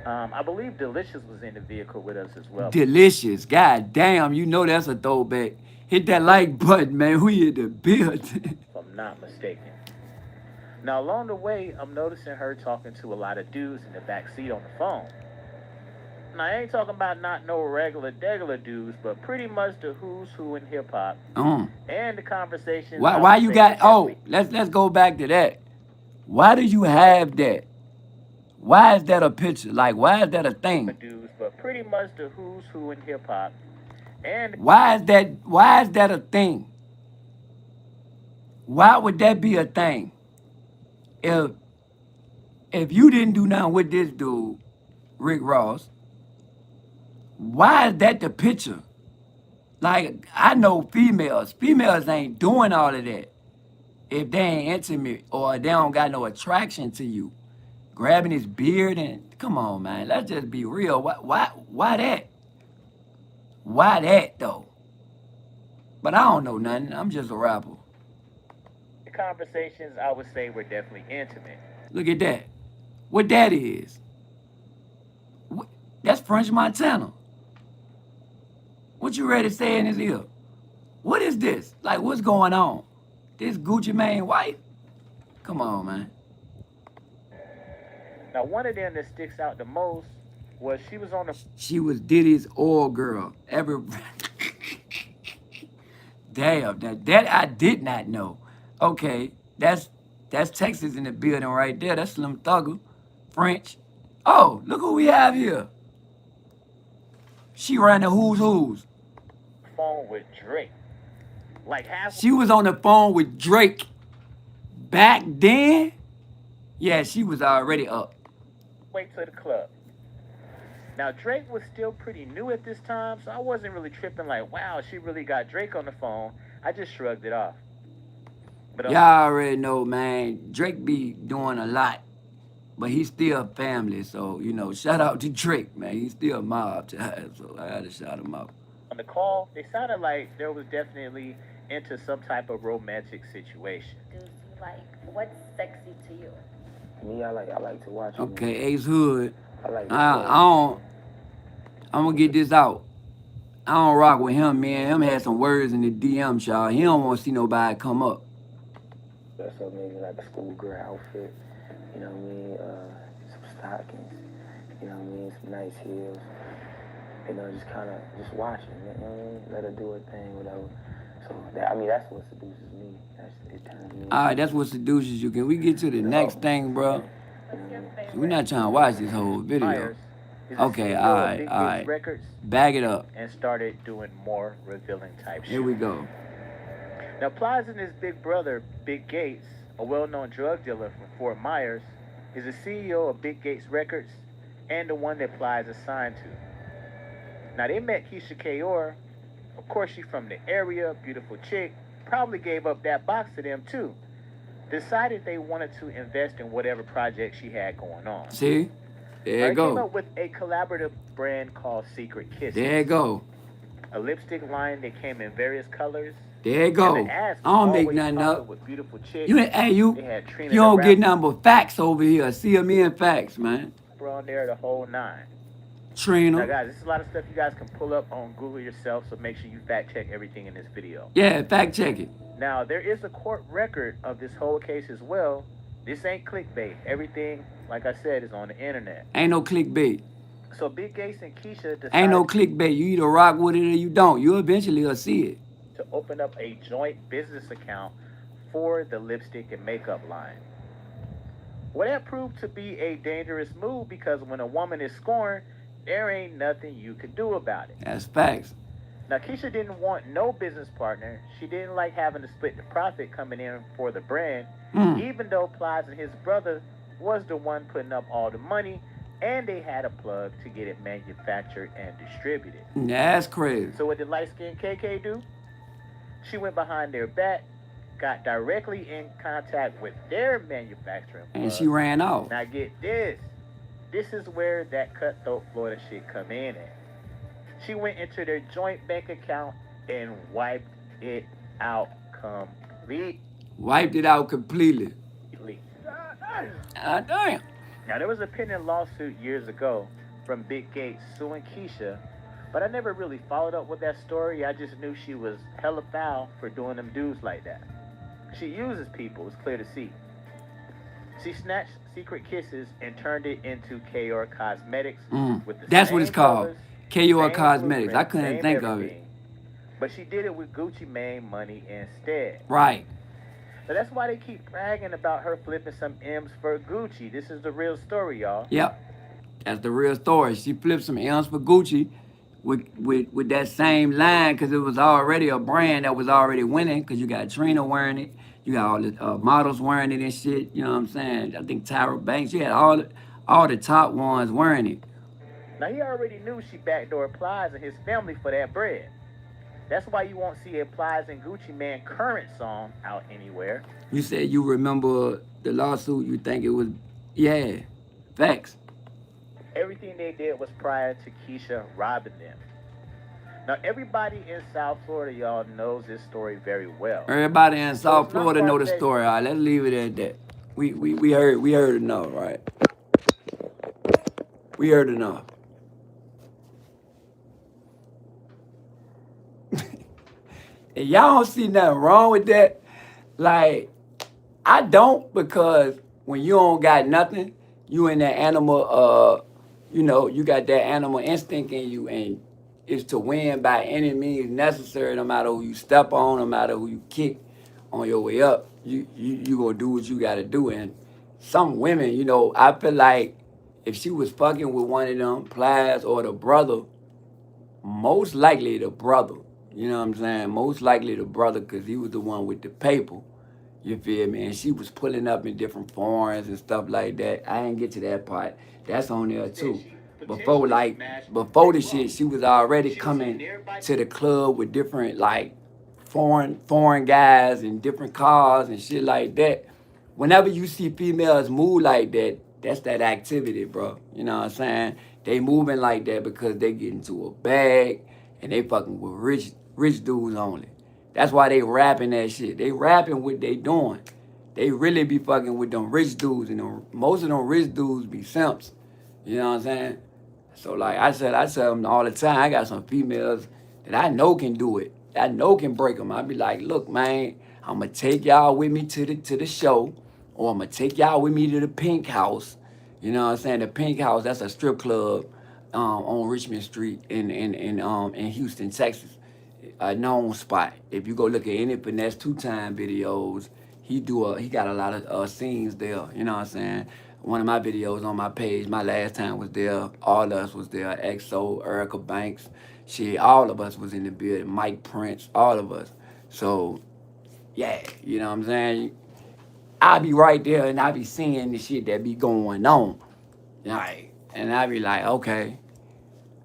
I believe Delicious was in the vehicle with us as well. Delicious. God damn, you know that's a throwback. Hit that like button, man. We in the building. If I'm not mistaken. Now, along the way, I'm noticing her talking to a lot of dudes in the back seat on the phone. Now, I ain't talking about not no regular dudes, but pretty much the who's who in hip hop and the conversations. Why you got? Oh, let's go back to that. Why do you have that? Why is that a picture? Like, why is that a thing? Dudes, but pretty much the who's who in hip hop, and why is that a thing? Why would that be a thing? If you didn't do nothing with this dude, Rick Ross, why is that the picture? Like, I know females ain't doing all of that if they ain't intimate or they don't got no attraction to you. Grabbing his beard and come on, man, let's just be real. Why that? Why that though? But I don't know nothing. I'm just a rapper. The conversations, I would say, were definitely intimate. Look at that. What that is? That's French Montana. What you ready to say in his ear? What is this? Like, what's going on? This Gucci Mane wife? Come on, man. Now, one of them that sticks out the most was she was Diddy's oil girl. Damn, that I did not know. Okay, that's Texas in the building right there. That's Slim Thugger, French. Oh, look who we have here. She ran the who's. Phone with Drake. She was on the phone with Drake back then. Yeah, she was already up. Way to the club. Now, Drake was still pretty new at this time, so I wasn't really tripping like, wow, she really got Drake on the phone. I just shrugged it off. But y'all already know, man, Drake be doing a lot, but he's still family. So, you know, shout out to Drake, man. He's still mob to us, so I had to shout him out. On the call, they sounded like there was definitely into some type of romantic situation. Dudes, like, what's sexy to you? Me, I like to watch. Okay, Ace Hood. I like. I'm gonna get this out. I don't rock with him, man. Him had some words in the DM, y'all. He don't want to see nobody come up. That's so maybe like a schoolgirl outfit. You know what I mean? Some stockings. You know what I mean? Some nice heels. you know, just kind of just watching, you know what I mean? Let her do her thing, whatever. So that, I mean, that's what seduces me. It turns me. All right, that's what seduces you. Can we get to the next thing, bro? We're not trying to watch this whole video. Myers is the Okay, CEO all of right, Big all Gates right. Records Back it up. and started doing more revealing type shit. Here we go. Now, Plies and his big brother, Big Gates, a well-known drug dealer from Fort Myers, is the CEO of Big Gates Records and the one that Plies is signed to. Now, they met Keisha K. Of course, she's from the area, beautiful chick, probably gave up that box to them too. Decided they wanted to invest in whatever project she had going on. See? There you They came go. up with a collaborative brand called Secret Kisses. There you go. A lipstick line that came in various colors. There you go. And the ads I don't make always nothing followed up. with beautiful chicks. You ain't, hey, you They had Trina you the don't get rapper nothing but facts over here. See me in facts, man. on there, the whole nine. Now, Trina. guys, this is a lot of stuff you guys can pull up on Google yourself, so make sure you fact check everything in this video. Yeah, fact check it. Now, there is a court record of this whole case as well. This ain't clickbait. Everything, like I said, is on the internet. Ain't no clickbait. So Big Gates and Keisha decided Ain't no clickbait. You either rock with it or you don't. You eventually will see it. to open up a joint business account for the lipstick and makeup line. Well, that proved to be a dangerous move because when a woman is scorned, there ain't nothing you can do about it. That's facts. Now, Keisha didn't want no business partner. She didn't like having to split the profit coming in for the brand, even though Plies and his brother was the one putting up all the money, and they had a plug to get it manufactured and distributed. That's crazy. So what did light-skinned KK do? She went behind their back, got directly in contact with their manufacturing plug. And she ran off. Now get this. This is where that cutthroat Florida shit come in at. She went into their joint bank account and wiped it out completely. Wiped it out completely. God damn. Now, there was a pending lawsuit years ago from Big Gates suing Keisha, but I never really followed up with that story. I just knew she was hella foul for doing them dudes like that. She uses people, it's clear to see. She snatched Secret Kisses and turned it into KR Cosmetics with the That's same what it's called. colors, KR same Cosmetics. I blueprint, couldn't same think of it. everything. But she did it with Gucci Mane money instead. Right. So that's why they keep bragging about her flipping some M's for Gucci. This is the real story, y'all. Yep. That's the real story. She flipped some M's for Gucci with that same line because it was already a brand that was already winning because you got Trina wearing it. You got all the models wearing it and shit. You know what I'm saying? I think Tyra Banks. You had all the top ones wearing it. Now, he already knew she backdoor Plies and his family for that bread. That's why you won't see a Plies and Gucci Mane current song out anywhere. You said you remember the lawsuit. You think it was, yeah, facts. Everything they did was prior to Keisha robbing them. Now, everybody in South Florida, y'all, knows this story very well. Everybody in South it's not Florida know the far-fetched. story. All right, let's leave it at that. We heard enough, right? We heard enough. And y'all don't see nothing wrong with that. Like, I don't, because when you don't got nothing, you in that animal, you got that animal instinct in you, and it's to win by any means necessary, no matter who you step on, no matter who you kick on your way up. You gonna do what you gotta do. And some women, I feel like if she was fucking with one of them, Plies or the brother, most likely the brother. You know what I'm saying? Most likely the brother, because he was the one with the paper. You feel me? And she was pulling up in different foreigns and stuff like that. I didn't get to that part. That's on there too. Before the shit, she was already coming to the club with different foreign guys and different cars and shit like that. Whenever you see females move like that, that's that activity, bro. You know what I'm saying? They moving like that because they get into a bag and they fucking with rich dudes only. That's why they rapping that shit. They rapping what they doing. They really be fucking with them rich dudes, and most of them rich dudes be simps. You know what I'm saying? So like I tell them all the time, I got some females that I know can do it. I know can break them. I be like, look, man, I'm gonna take y'all with me to the show, or I'm gonna take y'all with me to the Pink House. You know what I'm saying? The Pink House, that's a strip club on Richmond Street in Houston, Texas, a known spot. If you go look at any Finesse 2 Time videos, he got a lot of scenes there. You know what I'm saying? One of my videos on my page, my last time was there. All of us was there. EXO, Erica Banks, shit, all of us was in the building. Mike Prince, all of us. So yeah, you know what I'm saying? I be right there and I be seeing the shit that be going on. Like, and I be like, okay,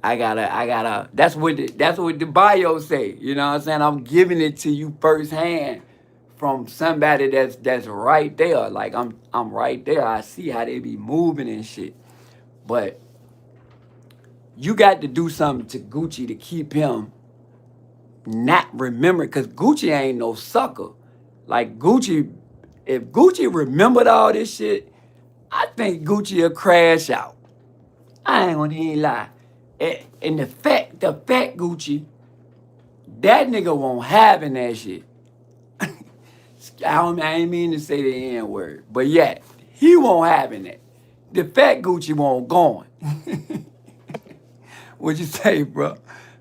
I gotta. That's what the bio say. You know what I'm saying? I'm giving it to you firsthand from somebody that's right there. Like I'm right there. I see how they be moving and shit. But you got to do something to Gucci to keep him not remembering, because Gucci ain't no sucker. Like Gucci, if Gucci remembered all this shit, I think Gucci will crash out. I ain't gonna even lie. And the fat Gucci, that nigga won't having that shit. I ain't mean to say the N word, but yeah, he won't having that. The fat Gucci won't going. What you say, bro?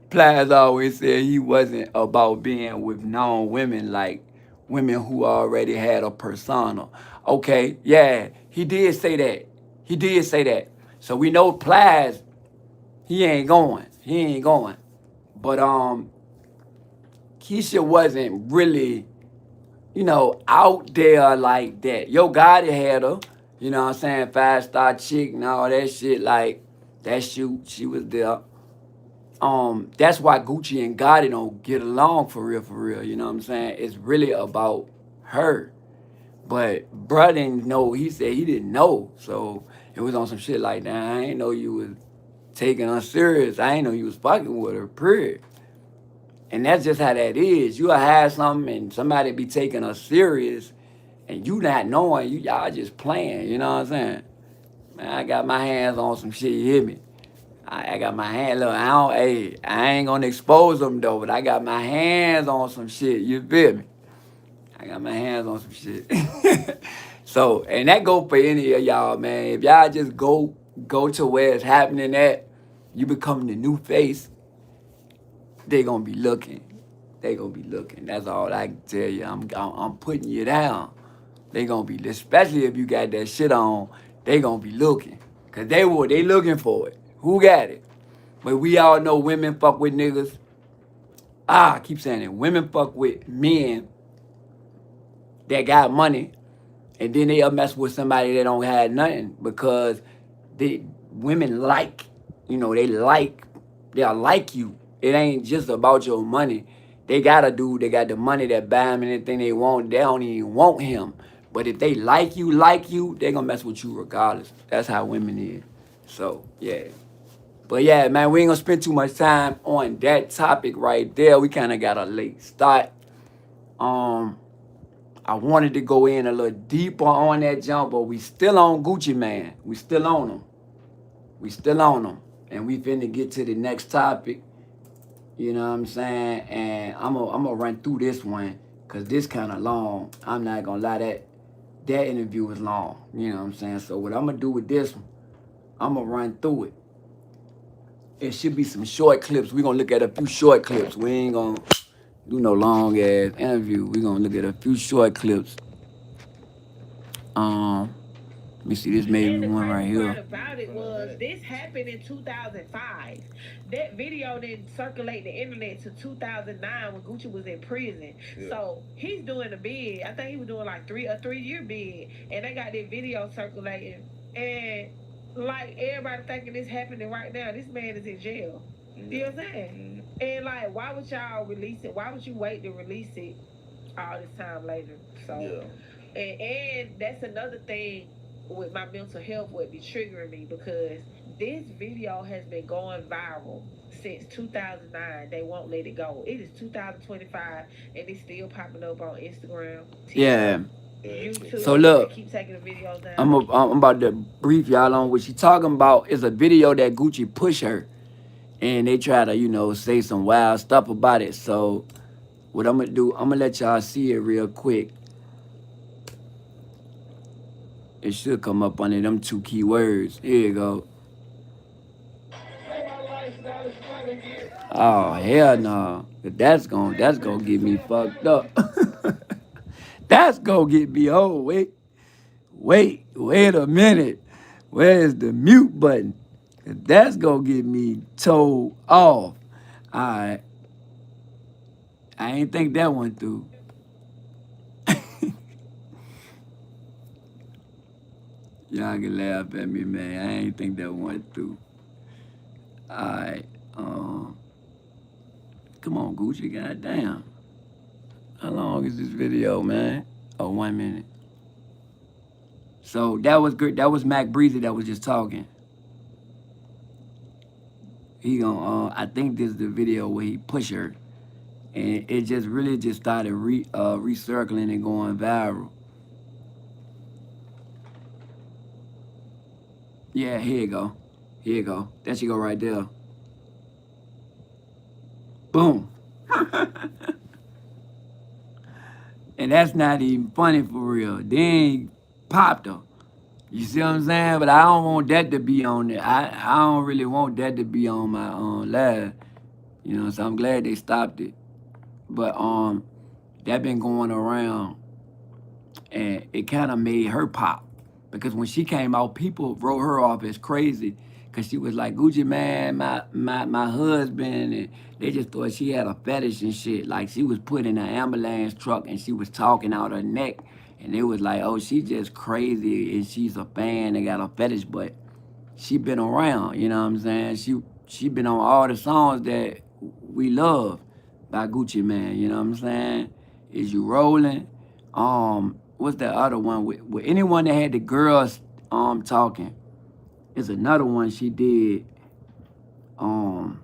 Plies always said he wasn't about being with known women, like women who already had a persona. Okay, yeah, he did say that. He did say that. So we know Plies, he ain't going. He ain't going. But Keisha wasn't really, out there like that. Yo Gotti had her, you know what I'm saying, 5-star chick and all that shit, like that shoot, she was there. That's why Gucci and Gotti don't get along for real, you know what I'm saying? It's really about her. But bruh didn't know, he said he didn't know. So it was on some shit like that. I ain't know you was taking her serious. I ain't know you was fucking with her, period. And that's just how that is. You'll have something and somebody be taking her serious and you not knowing, y'all just playing, you know what I'm saying? Man, I got my hands on some shit, you hear me? I got my hand, look, I ain't gonna expose them though, but I got my hands on some shit, you feel me? I got my hands on some shit. So, and that go for any of y'all, man. If y'all just go to where it's happening at, you become the new face, they gonna be looking. They gonna be looking. That's all I can tell you. I'm putting you down. They gonna be, especially if you got that shit on, they gonna be looking. Cause they looking for it. Who got it? But we all know women fuck with niggas. I keep saying it. Women fuck with men that got money, and then they'll mess with somebody that don't have nothing because women like, they'll like you. It ain't just about your money. They got a dude, they got the money that buy them anything they want. They don't even want him. But if they like you, they gonna mess with you regardless. That's how women is. So, yeah. But yeah, man, we ain't gonna spend too much time on that topic right there. We kind of got a late start. I wanted to go in a little deeper on that jump, but we still on Gucci, man. We still on him. And we finna get to the next topic. You know what I'm saying? And I'm gonna run through this one because this kind of long. I'm not gonna lie, that interview was long. You know what I'm saying? So what I'm gonna do with this one, I'm gonna run through it. It should be some short clips. We're gonna look at a few short clips. We ain't gonna do no long ass interview. We're gonna look at a few short clips. Let me see, this maybe one right here. The about it was this happened in 2005. That video didn't circulate the internet to 2009 when Gucci was in prison. Yeah. So he's doing a bid. I think he was doing like a 3-year bid, and they got that video circulating. And like everybody thinking this happening right now, this man is in jail. You know what I'm saying? And like, why would y'all release it? Why would you wait to release it all this time later? So, yeah. And that's another thing with my mental health would be triggering me because this video has been going viral since 2009. They won't let it go. It is 2025 and it's still popping up on Instagram, TikTok, yeah. YouTube. So look, keep taking the videos down. I'm about to brief y'all on what she talking about. Is a video that Gucci push her, and they try to say some wild stuff about it. So what I'm gonna do, I'm gonna let y'all see it real quick. It should come up under them 2 key words. Here you go. Oh hell no. That's gonna get me fucked up. That's gonna get me. Oh wait a minute. Where's the mute button? 'Cause that's gonna get me told off. Alright. I ain't think that one through. Y'all can laugh at me, man. I ain't think that went through. Alright. Come on, Gucci, goddamn. How long is this video, man? Oh, 1 minute. So that was good. That was Mac Bre-Z that was just talking. He gonna I think this is the video where he push her. And it just really just started recircling and going viral. Yeah, here you go. Here you go. There she go right there. Boom. And that's not even funny for real. They ain't popped her. You see what I'm saying? But I don't want that to be on there. I don't really want that to be on my live. You know, so I'm glad they stopped it. But that been going around and it kind of made her pop. Because when she came out, people wrote her off as crazy. Cause she was like, Gucci man, my husband, and they just thought she had a fetish and shit. Like she was put in an ambulance truck and she was talking out her neck. And it was like, oh, she just crazy and she's a fan and got a fetish, but she been around, you know what I'm saying? She been on all the songs that we love by Gucci Man, you know what I'm saying? Is You Rolling? What's that other one with anyone that had the girls talking? It's another one she did. Damn,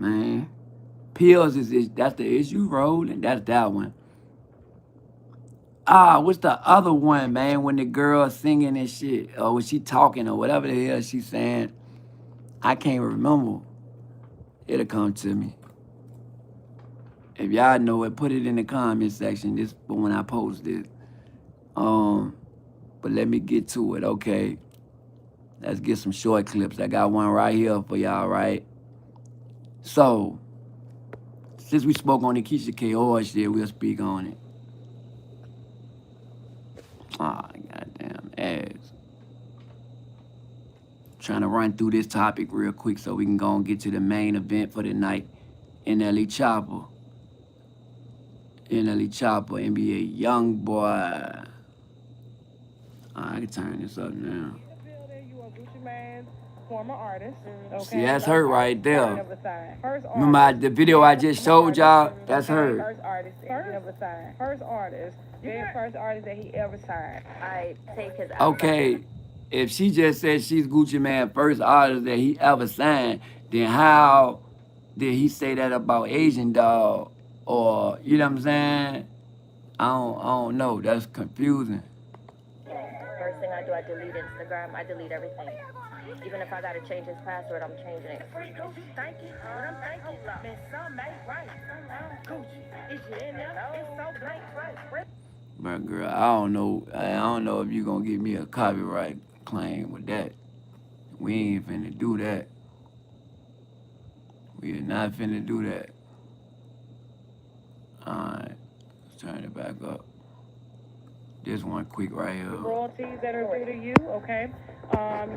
man. Pills that's the Is You Rolling? That's that one. What's the other one, man? When the girl singing and shit, or was she talking, or whatever the hell she's saying? I can't remember. It'll come to me. If y'all know it, put it in the comment section. This for when I post it. But let me get to it, okay? Let's get some short clips. I got one right here for y'all, right? So, since we spoke on the Keisha K horror shit, we'll speak on it. Goddamn ass. Trying to run through this topic real quick so we can go and get to the main event for the night. NLE Choppa. NLE Choppa, NBA YoungBoy. I can turn this up now. Former artist. Okay. See, that's her right there. Remember the video I just showed y'all? That's her. First artist ever signed. First artist. First artist that he ever signed. I take his Okay, if she just said she's Gucci Man first artist that he ever signed, then how did he say that about Asian Dog? Or, you know what I'm saying? I don't know. That's confusing. First thing I do, I delete Instagram. I delete everything. Even if I gotta change his password, I'm changing it. But girl, I don't know if you gonna give me a copyright claim with that. We ain't finna do that. We are not finna do that. Alright, let's turn it back up. This one quick right here. Royalties that are due to you, okay?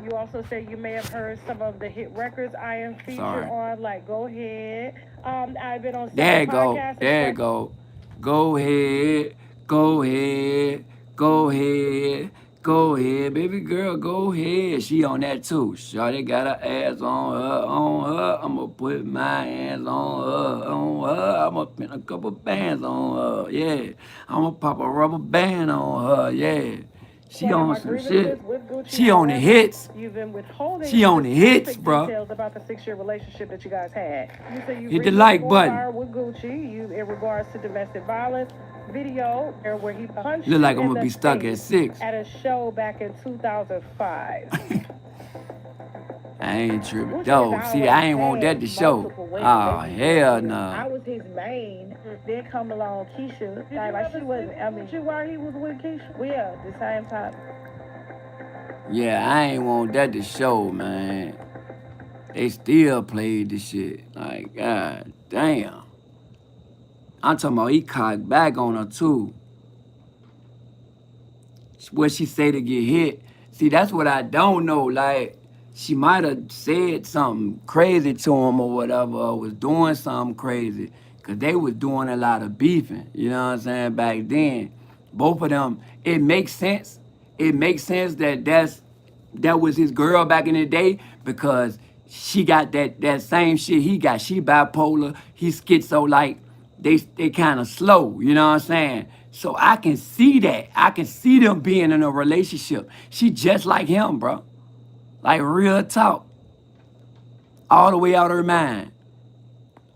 You also say you may have heard some of the hit records I am featured on, like Go Ahead. I've been on There podcasts. There you go. Go ahead. Go ahead. Go ahead. Go ahead, baby girl, go ahead. She on that too. Shawty got her ass on her. I'ma put my hands on her. I'ma pin a couple bands on her, yeah. I'ma pop a rubber band on her, yeah. She on some shit. She on the hits. You've been withholding she on the hits, bro. Details about the 6-year relationship that you guys had. You say you hit the like button. With Gucci, in regards to domestic violence. Video where he punched look like I'm gonna be stuck at 6 at a show back in 2005. I ain't tripping. Though, see, I ain't want that to show. Oh, hell no. I was his main. Then come along Keisha. Like she wasn't. I mean, why he was with Keisha? Well, yeah, the same time. Yeah, I ain't want that to show, man. They still played the shit. Like, god damn. I'm talking about he cocked back on her too. What she say to get hit. See, that's what I don't know. Like, she might have said something crazy to him or whatever, or was doing something crazy. Cause they was doing a lot of beefing, you know what I'm saying, back then. Both of them, it makes sense. It makes sense that was his girl back in the day because she got that same shit he got. She bipolar, he schizo, like they kind of slow, you know what I'm saying? So I can see that. I can see them being in a relationship. She just like him, bro. Like real talk. All the way out of her mind.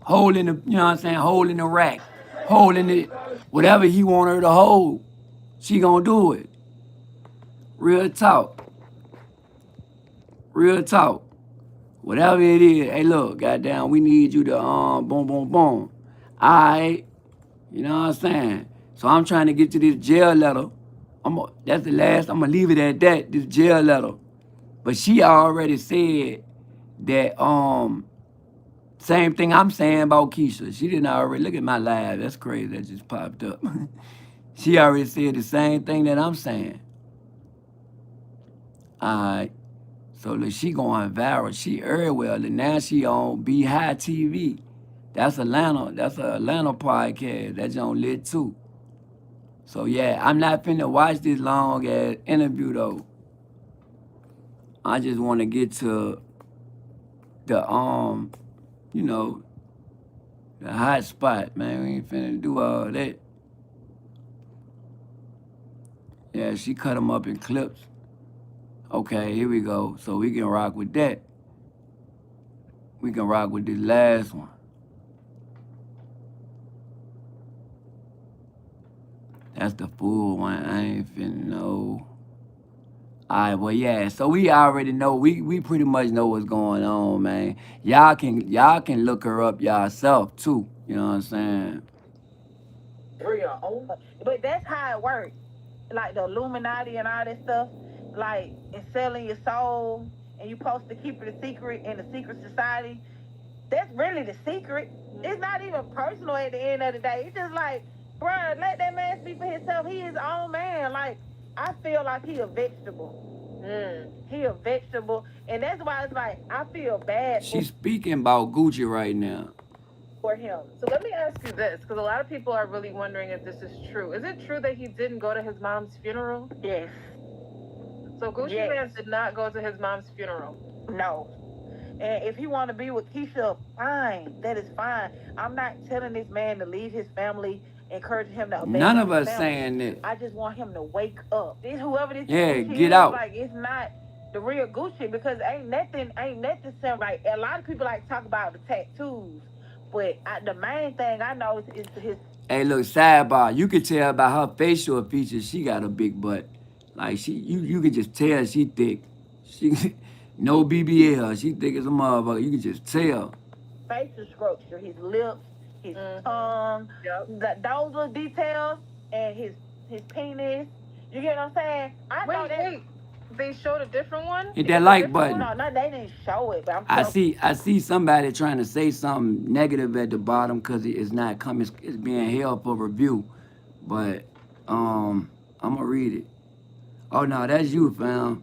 Holding the, you know what I'm saying, holding the rack. Holding it. Whatever he want her to hold, she gonna do it. Real talk. Real talk. Whatever it is, hey look, goddamn, we need you to boom, boom, boom. Alright. You know what I'm saying? So I'm trying to get to this jail letter. That's the last, I'm gonna leave it at that, this jail letter. But she already said that same thing I'm saying about Keisha. She didn't already look at my live. That's crazy. That just popped up. She already said the same thing that I'm saying. Alright. So look, she going viral. She everywhere. And now she on Be High TV. That's Atlanta. That's an Atlanta podcast. That's on lit too. So yeah, I'm not finna watch this long ass interview though. I just want to get to the you know, the hot spot, man. We ain't finna do all that. Yeah, she cut them up in clips. Okay, here we go. So we can rock with that. We can rock with this last one. That's the full one. I ain't finna know. All right, well, yeah. So we already know. We pretty much know what's going on, man. Y'all can look her up yourself too. You know what I'm saying? But that's how it works. Like the Illuminati and all that stuff. Like, and selling your soul, and you supposed to keep it a secret in the secret society. That's really the secret. It's not even personal at the end of the day. It's just like, bruh, let that man speak for himself. He his own man. Like, I feel like he a vegetable. He a vegetable. And that's why it's like, I feel bad She's speaking about Gucci right now. for him. So let me ask you this, because a lot of people are really wondering if this is true. Is it true that he didn't go to his mom's funeral? Yes. So Gucci Man did not go to his mom's funeral? No. And if he want to be with Keisha, fine. That is fine. I'm not telling this man to leave his family, encouraging him to abandon None of his us family. saying that. I just want him to wake up. This whoever this Yeah, Gucci get is, out. like, it's not the real Gucci, because ain't nothing sound like. A lot of people like to talk about the tattoos, but the main thing I know is his. Hey, look, sidebar. You could tell by her facial features, she got a big butt. Like you could just tell she thick. She no BBL. She thick as a motherfucker. You could just tell. Facial structure, his lips, his tongue, those little details, and his penis. You get what I'm saying? Wait. They showed a different one? Hit that like button. No, they didn't show it. But I see somebody trying to say something negative at the bottom because it's not coming. It's being held for review. But I'm gonna read it. Oh no, that's you, fam.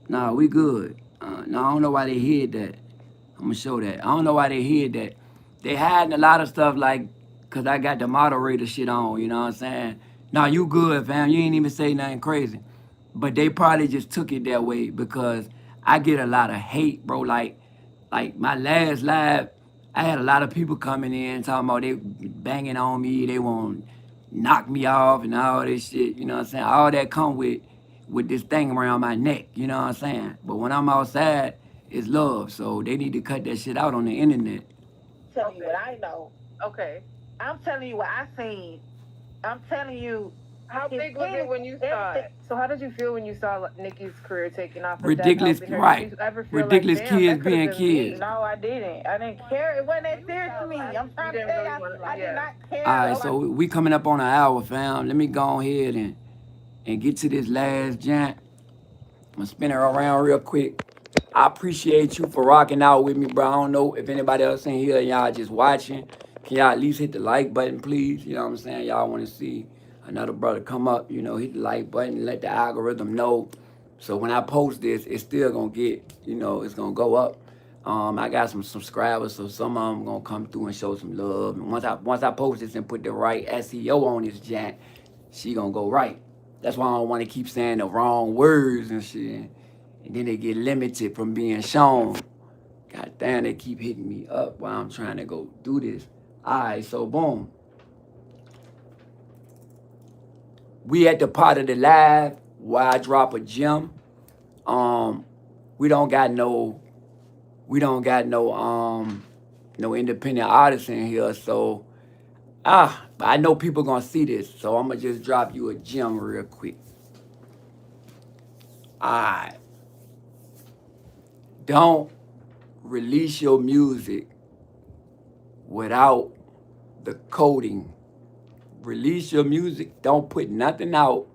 Nah, we good. No, I don't know why they hid that. I'm gonna show that. I don't know why they hid that. They hiding a lot of stuff like, cause I got the moderator shit on. You know what I'm saying? Nah, you good, fam. You ain't even say nothing crazy. But they probably just took it that way because I get a lot of hate, bro. Like my last live, I had a lot of people coming in talking about they banging on me, they want to knock me off and all this shit. You know what I'm saying? All that come with this thing around my neck. You know what I'm saying? But when I'm outside, it's love. So they need to cut that shit out on the internet. Tell you what I know. Okay. I'm telling you what I seen. I'm telling you. How big was it when you saw it? So how did you feel when you saw Nicki's career taking off? Ridiculous, right? Ridiculous like, kids being kids. No, I didn't. I didn't care. It wasn't that serious to me. I'm trying to tell you, I did not care. All right, so we coming up on an hour, fam. Let me go ahead and get to this last jant. I'm gonna spin it around real quick. I appreciate you for rocking out with me, bro. I don't know if anybody else in here, y'all just watching. Can y'all at least hit the like button, please? You know what I'm saying? Y'all want to see another brother come up, you know, hit the like button, let the algorithm know. So when I post this, it's still going to get, you know, it's going to go up. I got some subscribers, so some of them going to come through and show some love. And once I post this and put the right SEO on this jank, she going to go right. That's why I don't want to keep saying the wrong words and shit. And then they get limited from being shown. God damn, they keep hitting me up while I'm trying to go do this. All right, so boom. We at the part of the live where I drop a gem. We don't got no independent artists in here, so but I know people gonna see this, so I'm gonna just drop you a gem real quick. Alright. Don't release your music without the coding. Release your music. Don't put nothing out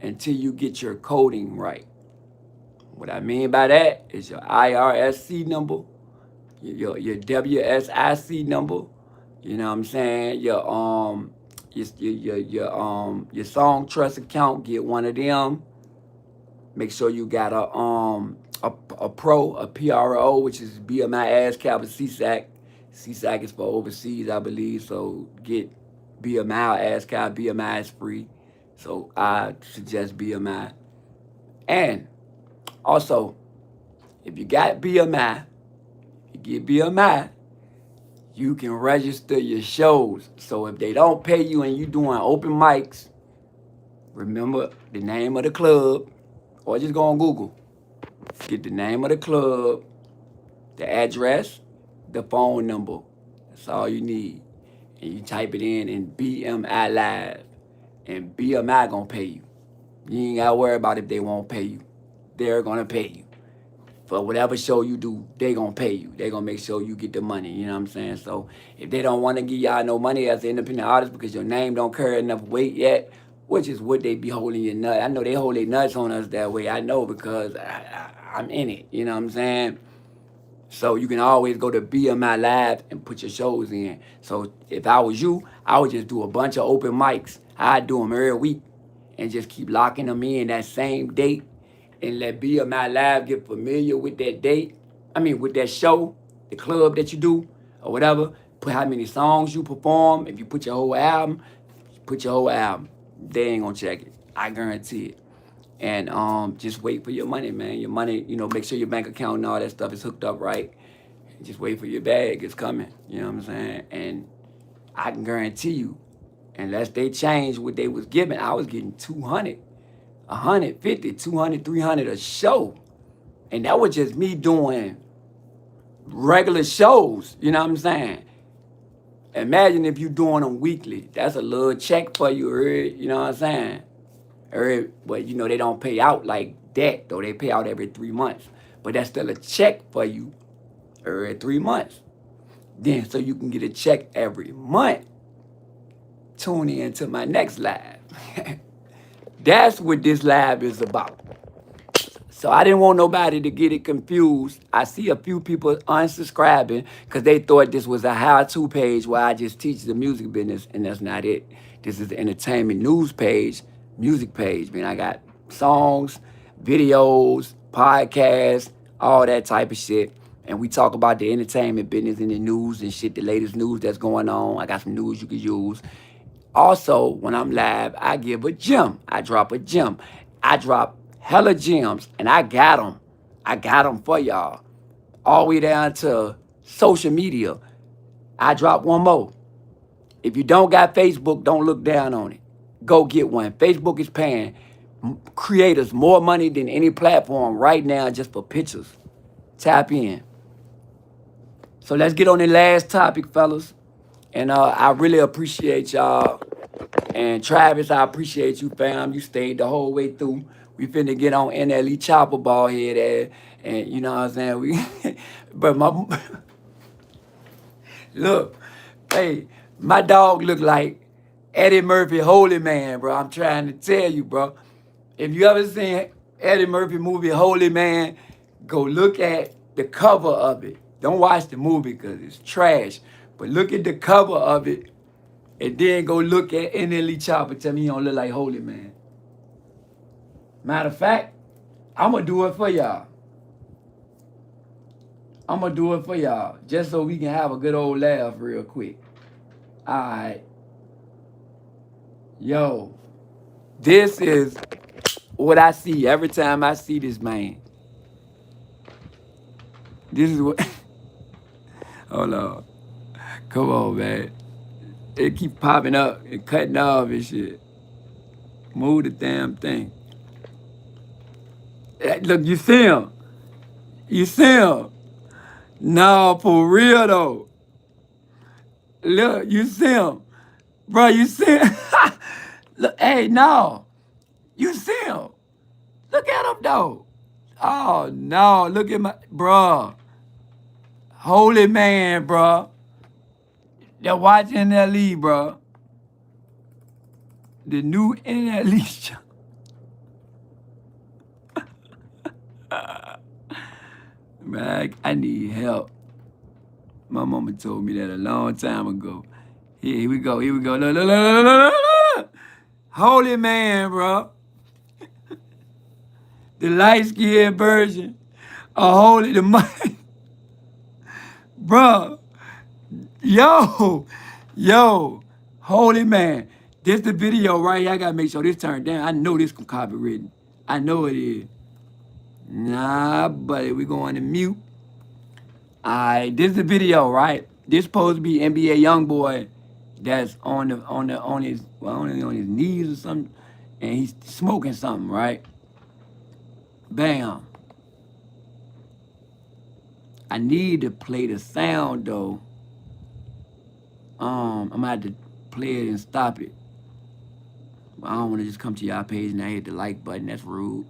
until you get your coding right. What I mean by that is your IRSC number, your WSIC number. You know what I'm saying? Your Song Trust account. Get one of them. Make sure you got a PRO, which is BMI ASCAP or CSAC. CSAC is for overseas, I believe. So get BMI ASCAP. BMI is free. So I suggest BMI. And also, if you got BMI, you get BMI, you can register your shows. So if they don't pay you and you doing open mics, remember the name of the club, or just go on Google. Get the name of the club, the address, the phone number. That's all you need. And you type it in BMI Live. And BMI gonna pay you. You ain't gotta worry about if they won't pay you. They're gonna pay you. For whatever show you do, they gonna pay you. They gonna make sure you get the money, you know what I'm saying? So if they don't wanna give y'all no money as an independent artist because your name don't carry enough weight yet, which is what they be holding your nut. I know they hold their nuts on us that way. I know because I'm in it, you know what I'm saying? So you can always go to BMI Live and put your shows in. So if I was you, I would just do a bunch of open mics. I'd do them every week and just keep locking them in that same date and let BMI Live get familiar with that date. With that show, the club that you do or whatever. Put how many songs you perform. If you put your whole album, put your whole album. They ain't gonna check it. I guarantee it. And just wait for your money, man. Your money, make sure your bank account and all that stuff is hooked up right. Just wait for your bag. It's coming. You know what I'm saying? And I can guarantee you, unless they change what they was giving, I was getting 200, 150, 200, 300 a show. And that was just me doing regular shows. You know what I'm saying? Imagine if you doing them weekly. That's a little check for you, you know what I'm saying? But they don't pay out like that, though. They pay out every 3 months. But that's still a check for you every 3 months. Then, so you can get a check every month, tune in to my next live. That's what this live is about. So I didn't want nobody to get it confused. I see a few people unsubscribing because they thought this was a how-to page where I just teach the music business, and that's not it. This is the entertainment news page, music page. Man, I got songs, videos, podcasts, all that type of shit. And we talk about the entertainment business and the news and shit, the latest news that's going on. I got some news you can use. Also, when I'm live, I give a gem. I drop a gem. I drop hella gems, and I got them. I got them for y'all. All the way down to social media. I drop one more. If you don't got Facebook, don't look down on it. Go get one. Facebook is paying creators more money than any platform right now just for pictures. Tap in. So let's get on the last topic, fellas. And I really appreciate y'all. And Travis, I appreciate you, fam. You stayed the whole way through. We finna get on NLE Choppa ball head ass. And you know what I'm saying? But look, hey, my dog look like Eddie Murphy, Holy Man, bro. I'm trying to tell you, bro. If you ever seen Eddie Murphy movie Holy Man, go look at the cover of it. Don't watch the movie because it's trash. But look at the cover of it and then go look at NLE Choppa. Tell me he don't look like Holy Man. Matter of fact, I'm going to do it for y'all. I'm going to do it for y'all just so we can have a good old laugh real quick. All right. Yo, this is what I see every time I see this man. This is what... Hold on. Come on, man. It keep popping up and cutting off and shit. Move the damn thing. Look, you see him. You see him. No, for real, though. Look, you see him. Bro, you see him. Look, hey, no. You see him. Look at him, though. Oh, no. Look at my... Bro. Holy man, bro. They're watching NLE, bro. The new NLE show. Man, I need help. My mama told me that a long time ago. Here we go. Here we go. Look, look, look, look, look, look. Holy man, bro. The light-skinned version of Holy the Mighty. Bro. Yo. Holy man. This the video right here. I gotta make sure this turned down. I know this can copywritten. I know it is. Nah, buddy, we going to mute. Alright, this is the video, right? This supposed to be NBA YoungBoy that's on his knees or something, and he's smoking something, right? Bam. I need to play the sound though. I'm gonna have to play it and stop it. I don't want to just come to y'all page and I hit the like button. That's rude.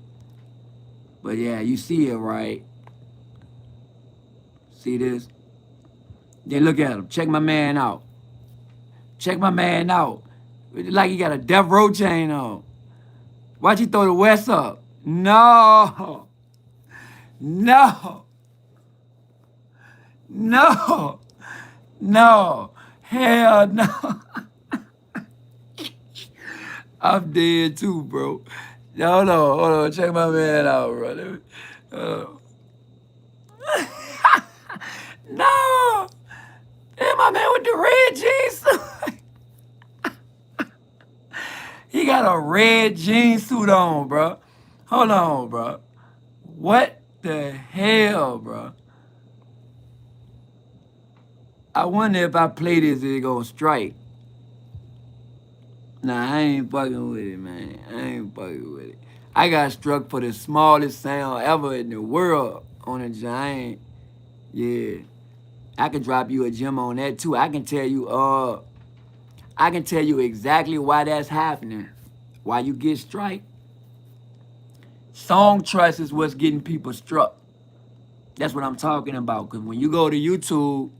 But yeah, you see it, right? See this? Then look at him. Check my man out. Check my man out. Like he got a death row chain on. Why'd you throw the West up? No. No. No. No. Hell no. I'm dead too, bro. Hold on. Check my man out, bro. No. Hey, my man with the red jeans. He got a red jean suit on, bro. Hold on, bro. What the hell, bro? I wonder if I play this, it gonna strike. Nah, I ain't fucking with it, man. I ain't fucking with it. I got struck for the smallest sound ever in the world on a giant. Yeah. I can drop you a gem on that too. I can tell you exactly why that's happening. Why you get strike. Song trust is what's getting people struck. That's what I'm talking about. Because when you go to YouTube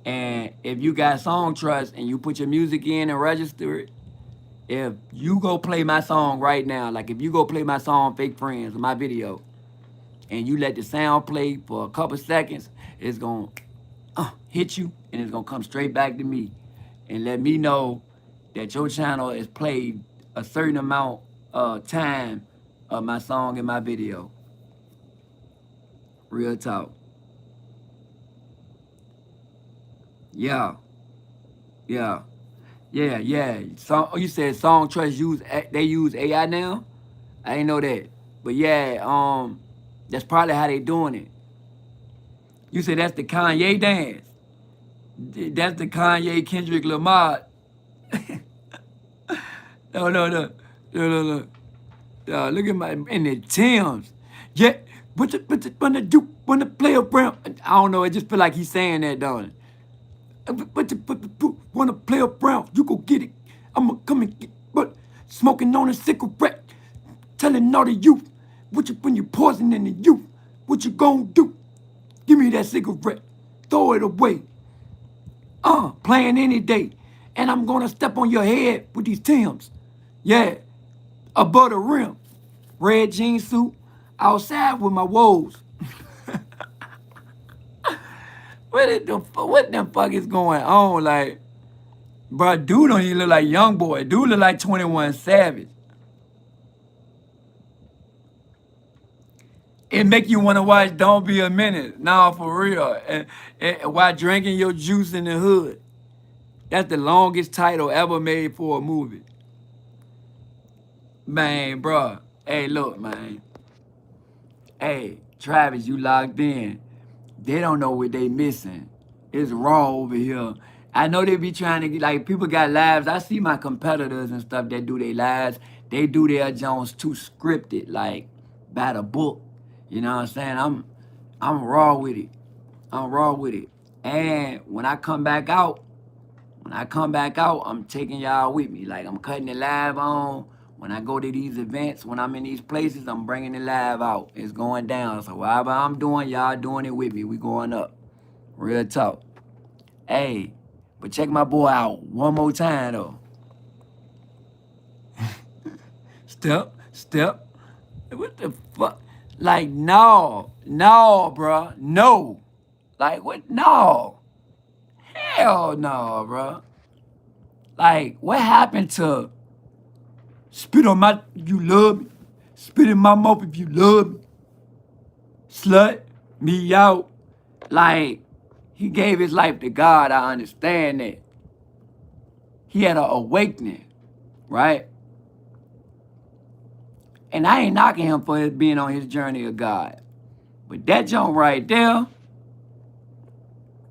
and if you got song trust and you put your music in and register it, if you go play my song right now, like if you go play my song Fake Friends, my video, and you let the sound play for a couple seconds, it's going to hit you and it's going to come straight back to me and let me know that your channel has played a certain amount of time of my song and my video. Real talk. Yeah. So you said Song Trust they use AI now? I didn't know that. But yeah, that's probably how they doing it. You said that's the Kanye dance. That's the Kanye Kendrick Lamar. No. Look at my in the Timbs. Yeah, when the player around. I don't know, it just feel like he's saying that, don't it? Wanna play around, you go get it. I'ma come and get, but smoking on a cigarette, telling all the youth, when you poisoning the youth, what you gonna do? Give me that cigarette, throw it away. Playing any day, and I'm gonna step on your head with these Timbs. Yeah, above the rim, red jean suit, outside with my woes. What the fuck is going on? Like, bro, dude don't even look like YoungBoy. Dude look like 21 Savage. It make you want to watch Don't Be a Minute. Nah, for real. And while drinking your juice in the hood. That's the longest title ever made for a movie. Man, bro. Hey, look, man. Hey, Travis, you locked in. They don't know what they missing. It's raw over here. I know they be trying to get, like, people got lives. I see my competitors and stuff that do their lives. They do their Jones too scripted, like, by the book. You know what I'm saying? I'm raw with it. I'm raw with it. And when I come back out, I'm taking y'all with me. Like, I'm cutting it live on. When I go to these events, when I'm in these places, I'm bringing it live out. It's going down. So whatever I'm doing, y'all doing it with me. We going up. Real talk. Hey, but check my boy out one more time, though. Step. What the fuck? Like, no, bro. No. Like, what? No. Hell no, bro. Like, what happened to spit on my, you love me? Spit in my mouth if you love me. Slut me out. Like, he gave his life to God. I understand that. He had an awakening, right? And I ain't knocking him for being on his journey of God. But that junk right there,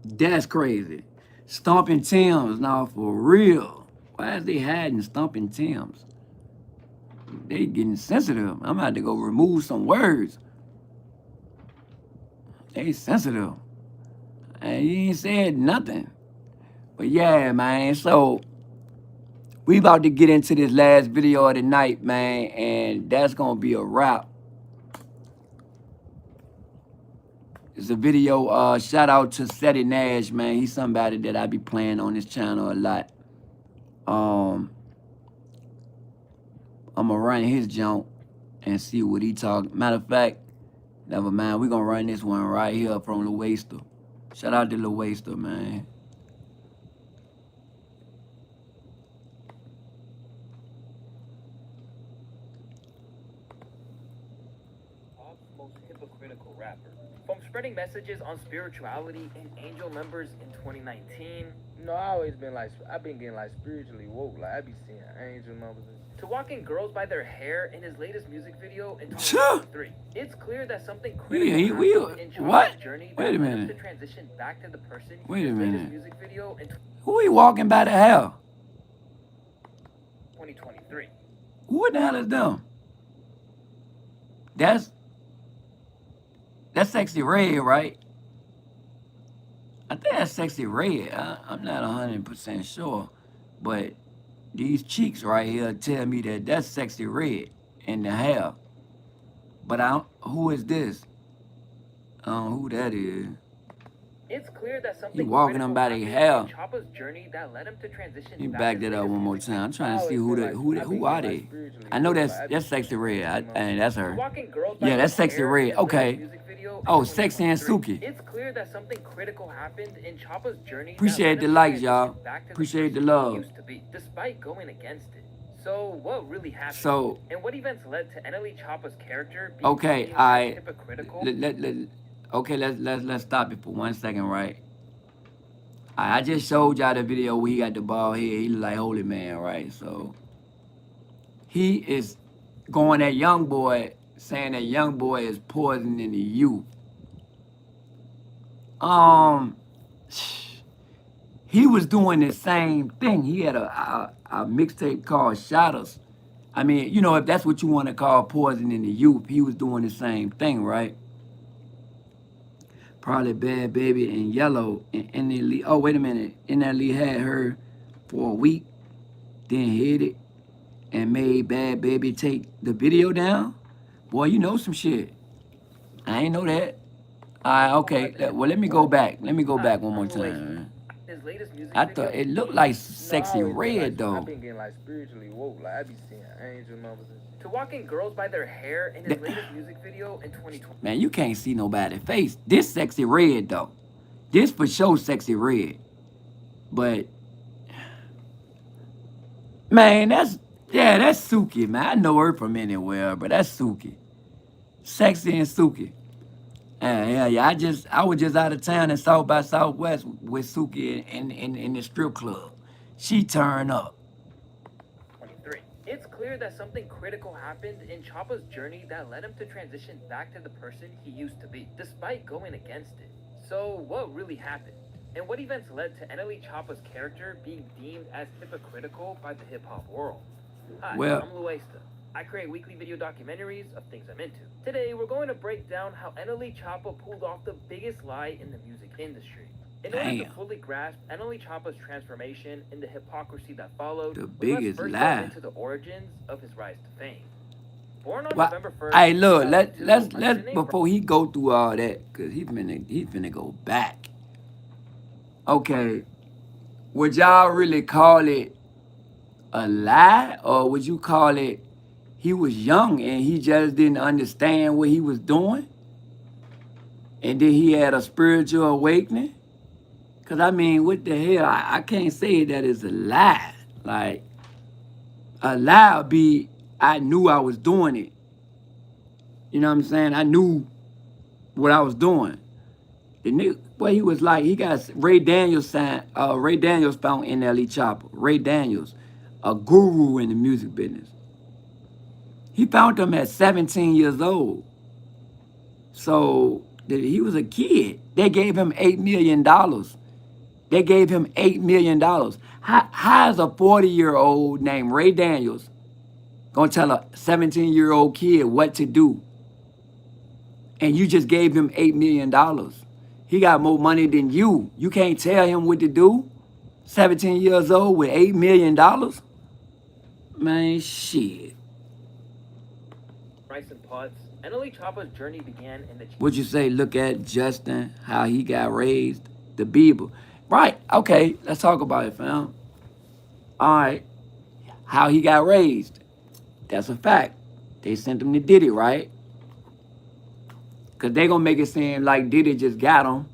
that's crazy. Stomping Timbs, now for real. Why is they hiding Stomping Timbs? They getting sensitive. I'm about to go remove some words. They sensitive. And he ain't said nothing. But yeah, man, so we about to get into this last video of the night, man, and that's gonna be a wrap. It's a video, shout out to Seti Nash, man. He's somebody that I be playing on this channel a lot. I'm gonna run his jump and see what he talk. Matter of fact, never mind. We're gonna run this one right here from Loah. Shout out to Loah, man. Most hypocritical rapper. From spreading messages on spirituality and angel numbers in 2019. No, I always been like, I've been getting like spiritually woke. Like I be seeing angel numbers. To walking girls by their hair in his latest music video in 2023. It's clear that something critical happened in Choppa's journey that led him to transition back to the person Wait a minute. Music video in Who he walking by the hair? 2023. Who the hell is them? That's Sexy Red, right? I think that's Sexy Red. I'm not 100% sure. But these cheeks right here tell me that that's Sexy Red in the hair. But who is this? I don't know who that is. It's clear that something He walking them by their hair. Choppa's journey that led him to transition. You back that up one more time. I'm trying to see who are they? I know that's Sexy Red. And that's her. Yeah, that's Sexy Red. Okay. Oh, Sexy and Suki. It's clear that something critical happened in Choppa's journey. Appreciate the likes, y'all. Appreciate the love. Despite going against it. So what really happened? And what events led to NLE Choppa's character being hypocritical? Okay, let's stop it for 1 second, right? I just showed y'all the video where he got the bald head. He look like Holy Man, right? So he is going at YoungBoy, saying that YoungBoy is poisoning the youth. He was doing the same thing. He had a mixtape called Shadows. I mean, you know, if that's what you want to call poisoning the youth, he was doing the same thing, right? Probably Bad Baby and Yellow and NLE. Oh, wait a minute. NLE had her for a week, then hit it and made Bad Baby take the video down. Boy, you know some shit. I ain't know that. All right, okay. Well, let me go back. Let me go back one more time, man. I thought it looked like Sexy Red, though. I've been getting like spiritually woke. Like I be seeing angel numbers. To walking girls by their hair in his latest music video in 2020. Man, you can't see nobody's face. This Sexy Red, though. This for sure Sexy Red. But man, that's Suki, man. I know her from anywhere, but that's Suki. Sexy and Suki. Yeah. I was just out of town in South by Southwest with Suki in the strip club. She turned up. 23. It's clear that something critical happened in Choppa's journey that led him to transition back to the person he used to be, despite going against it. So, what really happened? And what events led to NLE Choppa's character being deemed as hypocritical by the hip-hop world? Hi, Well, I'm Loah. I create weekly video documentaries of things I'm into. Today, we're going to break down how NLE Choppa pulled off the biggest lie in the music industry. In order to fully grasp NLE Choppa's transformation and the hypocrisy that followed, the we must biggest first lie. dive into the origins of his rise to fame. Born on Well, November 1st, hey, look, 2002, let's under the name before he go through all that, cause he finna go back. Okay, would y'all really call it a lie, or would you call it he was young and he just didn't understand what he was doing, and then he had a spiritual awakening? Cause I mean, what the hell? I can't say that is a lie. Like a lie would be I knew I was doing it. You know what I'm saying? I knew what I was doing. The nigga, well, he was like, he got Ray Daniels signed, Ray Daniels found NLE Choppa. Ray Daniels, a guru in the music business. He found him at 17 years old. So he was a kid. They gave him $8 million. They gave him $8 million. How is a 40-year-old named Ray Daniels gonna tell a 17-year-old kid what to do? And you just gave him $8 million. He got more money than you. You can't tell him what to do? 17 years old with $8 million? Man, shit. Rice and Pots, NLE Choppa's journey began in the... Would you say, look at Justin, how he got raised, the Bieber? Right, okay, let's talk about it, fam. All right, how he got raised. That's a fact. They sent him to Diddy, right? Because they going to make it seem like Diddy just got him.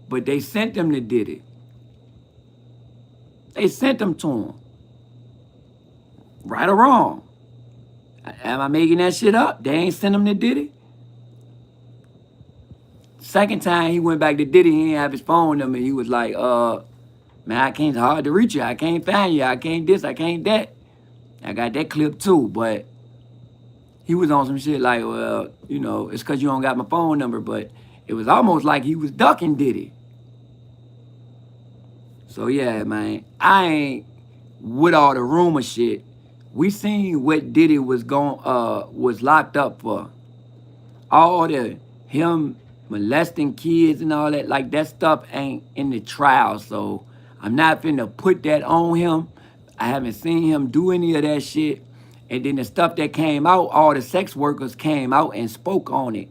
But they sent him to Diddy. They sent him to him. Right or wrong? Am I making that shit up? They ain't sent him to Diddy? Second time he went back to Diddy, he didn't have his phone number. He was like, man, I can't, it's hard to reach you. I can't find you. I can't this, I can't that. I got that clip too, but he was on some shit like, well, you know, it's because you don't got my phone number, but it was almost like he was ducking Diddy. So yeah, man, I ain't with all the rumor shit. We seen what Diddy was locked up for. All the him molesting kids and all that, like that stuff ain't in the trial. So I'm not finna put that on him. I haven't seen him do any of that shit. And then the stuff that came out, all the sex workers came out and spoke on it.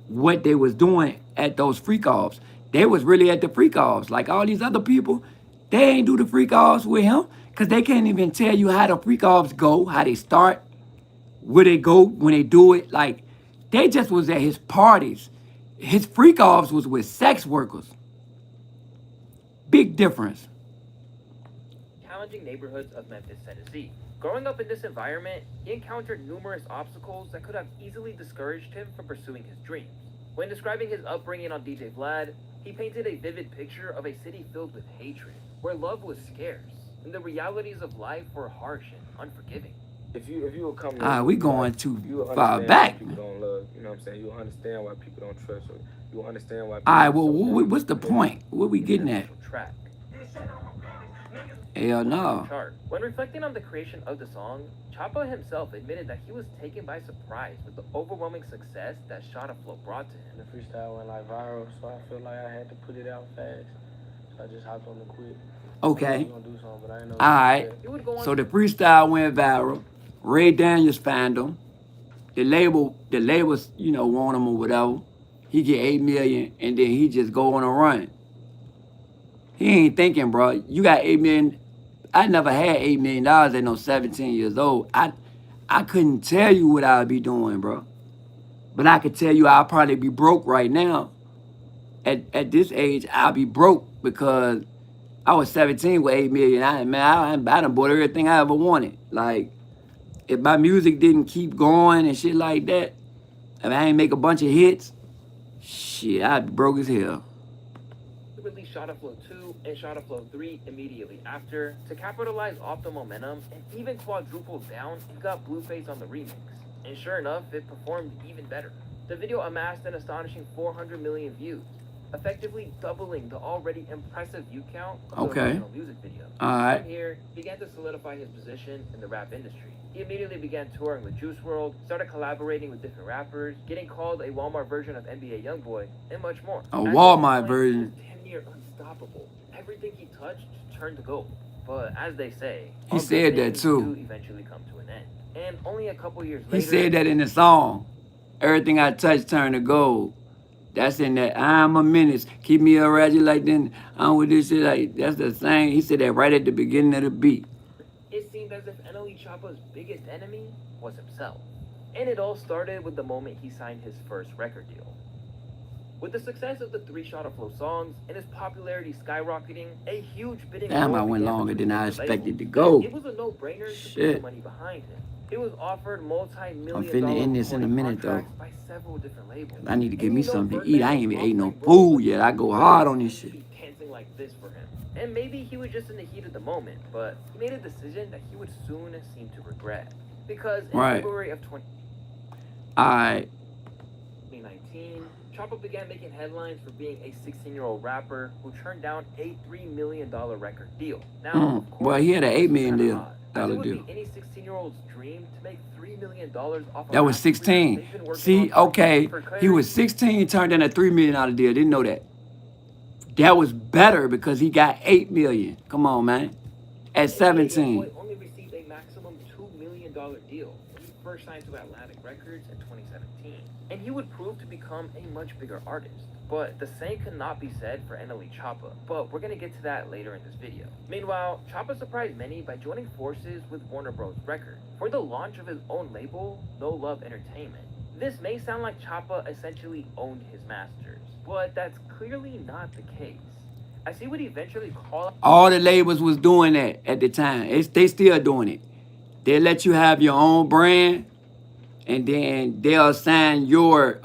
What they was doing at those freak-offs. They was really at the freak-offs. Like all these other people, they ain't do the freak-offs with him because they can't even tell you how the freak-offs go, how they start, where they go when they do it. Like, they just was at his parties. His freak-offs was with sex workers. Big difference. Challenging neighborhoods of Memphis, Tennessee. Growing up in this environment, he encountered numerous obstacles that could have easily discouraged him from pursuing his dreams. When describing his upbringing on DJ Vlad, he painted a vivid picture of a city filled with hatred, where love was scarce, and the realities of life were harsh and unforgiving. If you will come, we going too you far back. People don't love. You know what I'm saying? You'll understand why people don't trust you. You'll understand why. All right, well, what's the point? What we getting at? Track. Hell no. When reflecting on the creation of the song, Choppa himself admitted that he was taken by surprise with the overwhelming success that Shot Flow brought to him. The freestyle went like viral, so I feel like I had to put it out fast. So I just hopped on the quick. Okay. All right. So the freestyle went viral. Ray Daniels found him. The labels, you know, want him or whatever. He get 8 million and then he just go on a run. He ain't thinking, bro. You got 8 million. I never had $8 million at no 17 years old. I couldn't tell you what I'd be doing, bro. But I could tell you I'll probably be broke right now. at this age, I'll be broke because I was 17 with 8 million. I done bought everything I ever wanted. Like, if my music didn't keep going and shit like that, if I ain't make a bunch of hits, shit, I'd be broke as hell. Released Shotta Flow 2 and Shotta Flow 3 immediately after to capitalize off the momentum and even quadrupled down and got Blueface on the remix. And sure enough, it performed even better. The video amassed an astonishing 400 million views, effectively doubling the already impressive view count of the original music video. From here, he began to solidify his position in the rap industry. He immediately began touring with Juice WRLD, started collaborating with different rappers, getting called a Walmart version of NBA YoungBoy, and much more. A Walmart version. He was damn near unstoppable. Everything he touched turned to gold. But as they say, he said that too. Do eventually come to an end. And only a couple years later, he said that in the song. Everything I touch turned to gold. That's in that I'm a menace. Keep me a Reggie like then. I'm with this shit like that's the same. He said that right at the beginning of the beat. It seemed as if NLE Choppa's biggest enemy was himself. And it all started with the moment he signed his first record deal. With the success of the 3 Shotta Flow songs and his popularity skyrocketing, a huge bidding war Damn, I went longer than I expected to go. It was a no-brainer to put the money behind him. He was offered multi-million I'm finna end this in a minute though. By several different labels. I need to get me something to eat. I ain't even ate no food yet. I go hard on this shit. Dancing like this for him. And maybe he was just in the heat of the moment, but he made a decision that he would soon seem to regret. Because in February of 2019, Choppa began making headlines for being a 16-year-old rapper who turned down a $3 million record deal. Now, of course, well, he had an $8 million deal. It would be any 16-year-old's dream to make $3 million off that was 16. See, okay, he was 16, turned in a $3 million deal. Didn't know that. That was better because he got $8 million. Come on, man. At 17. Only received a maximum $2 million deal when he first signed to Atlantic Records in 2017. And he would prove to become a much bigger artist. But the same could not be said for NLE Choppa, but we're gonna get to that later in this video. Meanwhile, Choppa surprised many by joining forces with Warner Bros. Records for the launch of his own label, No Love Entertainment. This may sound like Choppa essentially owned his masters, but that's clearly not the case. I see what he eventually called... All the labels was doing that at the time. They still doing it. They let you have your own brand, and then they'll assign your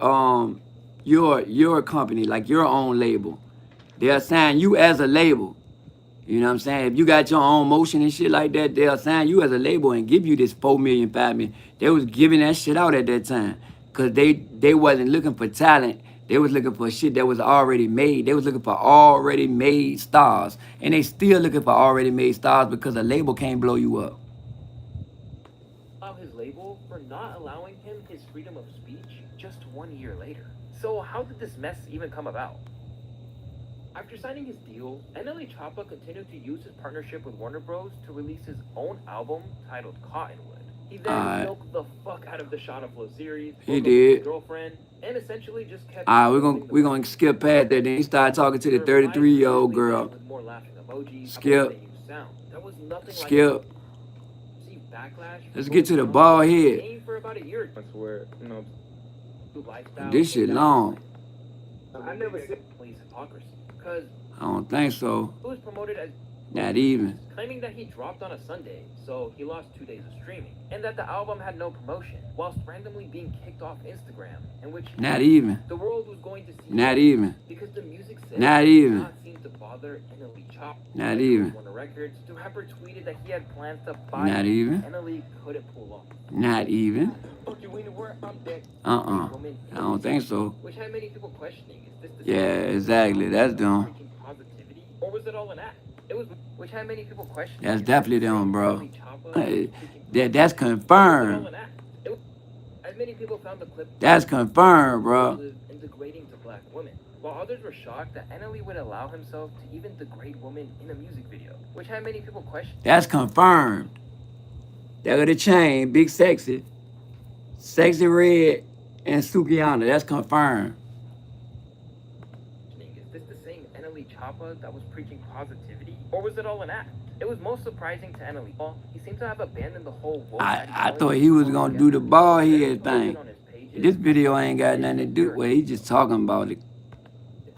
company, like your own label. They'll assign you as a label. You know what I'm saying? If you got your own motion and shit like that, they'll assign you as a label and give you this 4 million, 5 million. They was giving that shit out at that time. Cause they wasn't looking for talent. They was looking for shit that was already made. They was looking for already made stars. And they still looking for already made stars because a label can't blow you up. His label for not allowing him his freedom of speech just 1 year later. So how did this mess even come about? After signing his deal, NLE Choppa continued to use his partnership with Warner Bros. To release his own album titled Cottonwood. He then milked the fuck out of the Shotta Flow series. He did. Girlfriend, and essentially just kept... we're gonna skip past that. Then he started talking to the 33-year-old girl. With more laughing emojis, Skip. That was nothing Skip. Like Let's get to the bald head. For about a year. That's where, you know, this shit long. I never seen police hypocrisy. Because I don't think so. He was promoted as not even. Claiming that he dropped on a Sunday, so he lost 2 days of streaming, and that the album had no promotion, whilst randomly being kicked off Instagram, in which not even the world was going to see not even because the music said not even not seem to bother NLE Choppa. Not even. Warner Records, the rapper tweeted that he had plans to buy not even. NLE couldn't pull off. Not even. I don't think so. Which had many people questioning, is this the exactly. That's dumb. Positivity, or was it all an act? It was, which had many people questioning. That's definitely them, bro. That's confirmed. As many people found the clip. That's confirmed, bro. And degrading to black women, while others were shocked that NLE would allow himself to even degrade women in a music video, which had many people questioning. That's confirmed. That got the chain, Big Sexy, Sexy Red, and Sukiyana. That's confirmed. Is this the same NLE Choppa that was preaching positivity, or was it all an act? It was most surprising to NLE. He seemed to have abandoned the whole world. I thought he was gonna do the bald head thing. This video ain't got nothing to do with it. He just talking about it.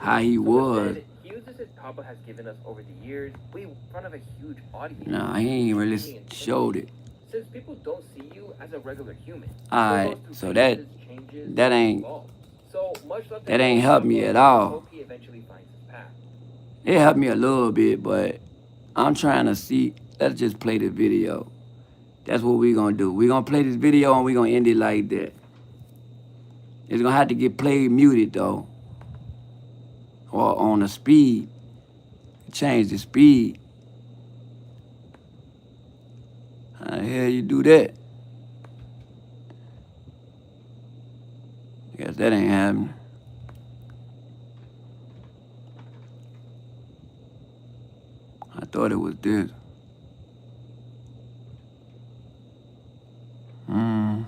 how he was. He uses his Choppa has given us over the years, way in front of a huge audience. Nah, he ain't really showed it. Since people don't see you as a regular human. Alright, so that ain't helped me at all. It helped me a little bit, but I'm trying to see. Let's just play the video. That's what we're gonna do. We're gonna play this video and we're gonna end it like that. It's gonna have to get played muted though. Or on the speed. Change the speed. How the hell you do that? I guess that ain't happening. I thought it was this. No.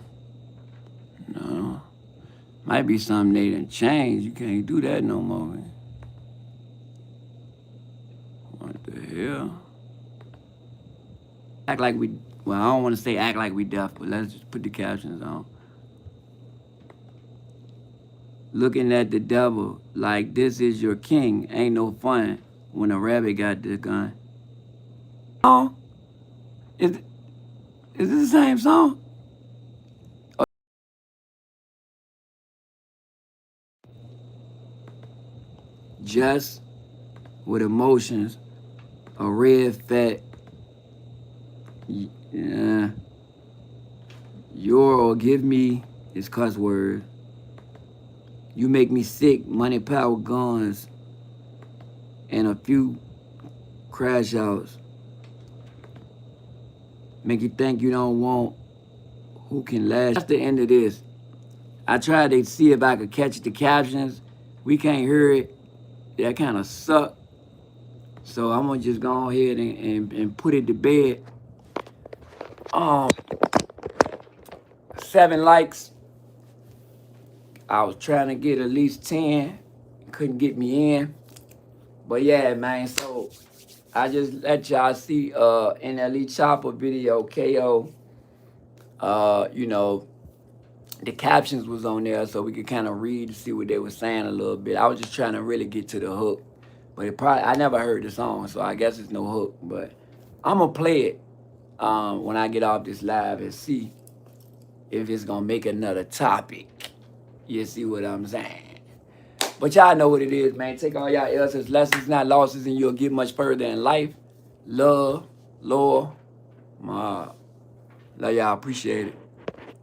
Might be something they done changed. You can't do that no more, man. What the hell? Act like we, well, I don't want to say act like we deaf, but let's just put the captions on. Looking at the devil like this is your king. Ain't no fun when a rabbit got the gun. Oh, is this the same song? Just with emotions, a red fat, your or give me is cuss word. You make me sick, money, power, guns, and a few crash outs. Make you think you don't want who can last. That's the end of this. I tried to see if I could catch the captions. We can't hear it. That kind of sucked. So I'm gonna just go ahead and put it to bed. 7 likes. I was trying to get at least 10. Couldn't get me in. But yeah, man, so I just let y'all see NLE Choppa video, KO. You know, the captions was on there so we could kind of read to see what they were saying a little bit. I was just trying to really get to the hook. But I never heard the song, so I guess it's no hook. But I'm going to play it when I get off this live and see if it's going to make another topic. You see what I'm saying? But y'all know what it is, man. Take all y'all L's as lessons, not losses, and you'll get much further in life. Love, Loah, love y'all. Appreciate it.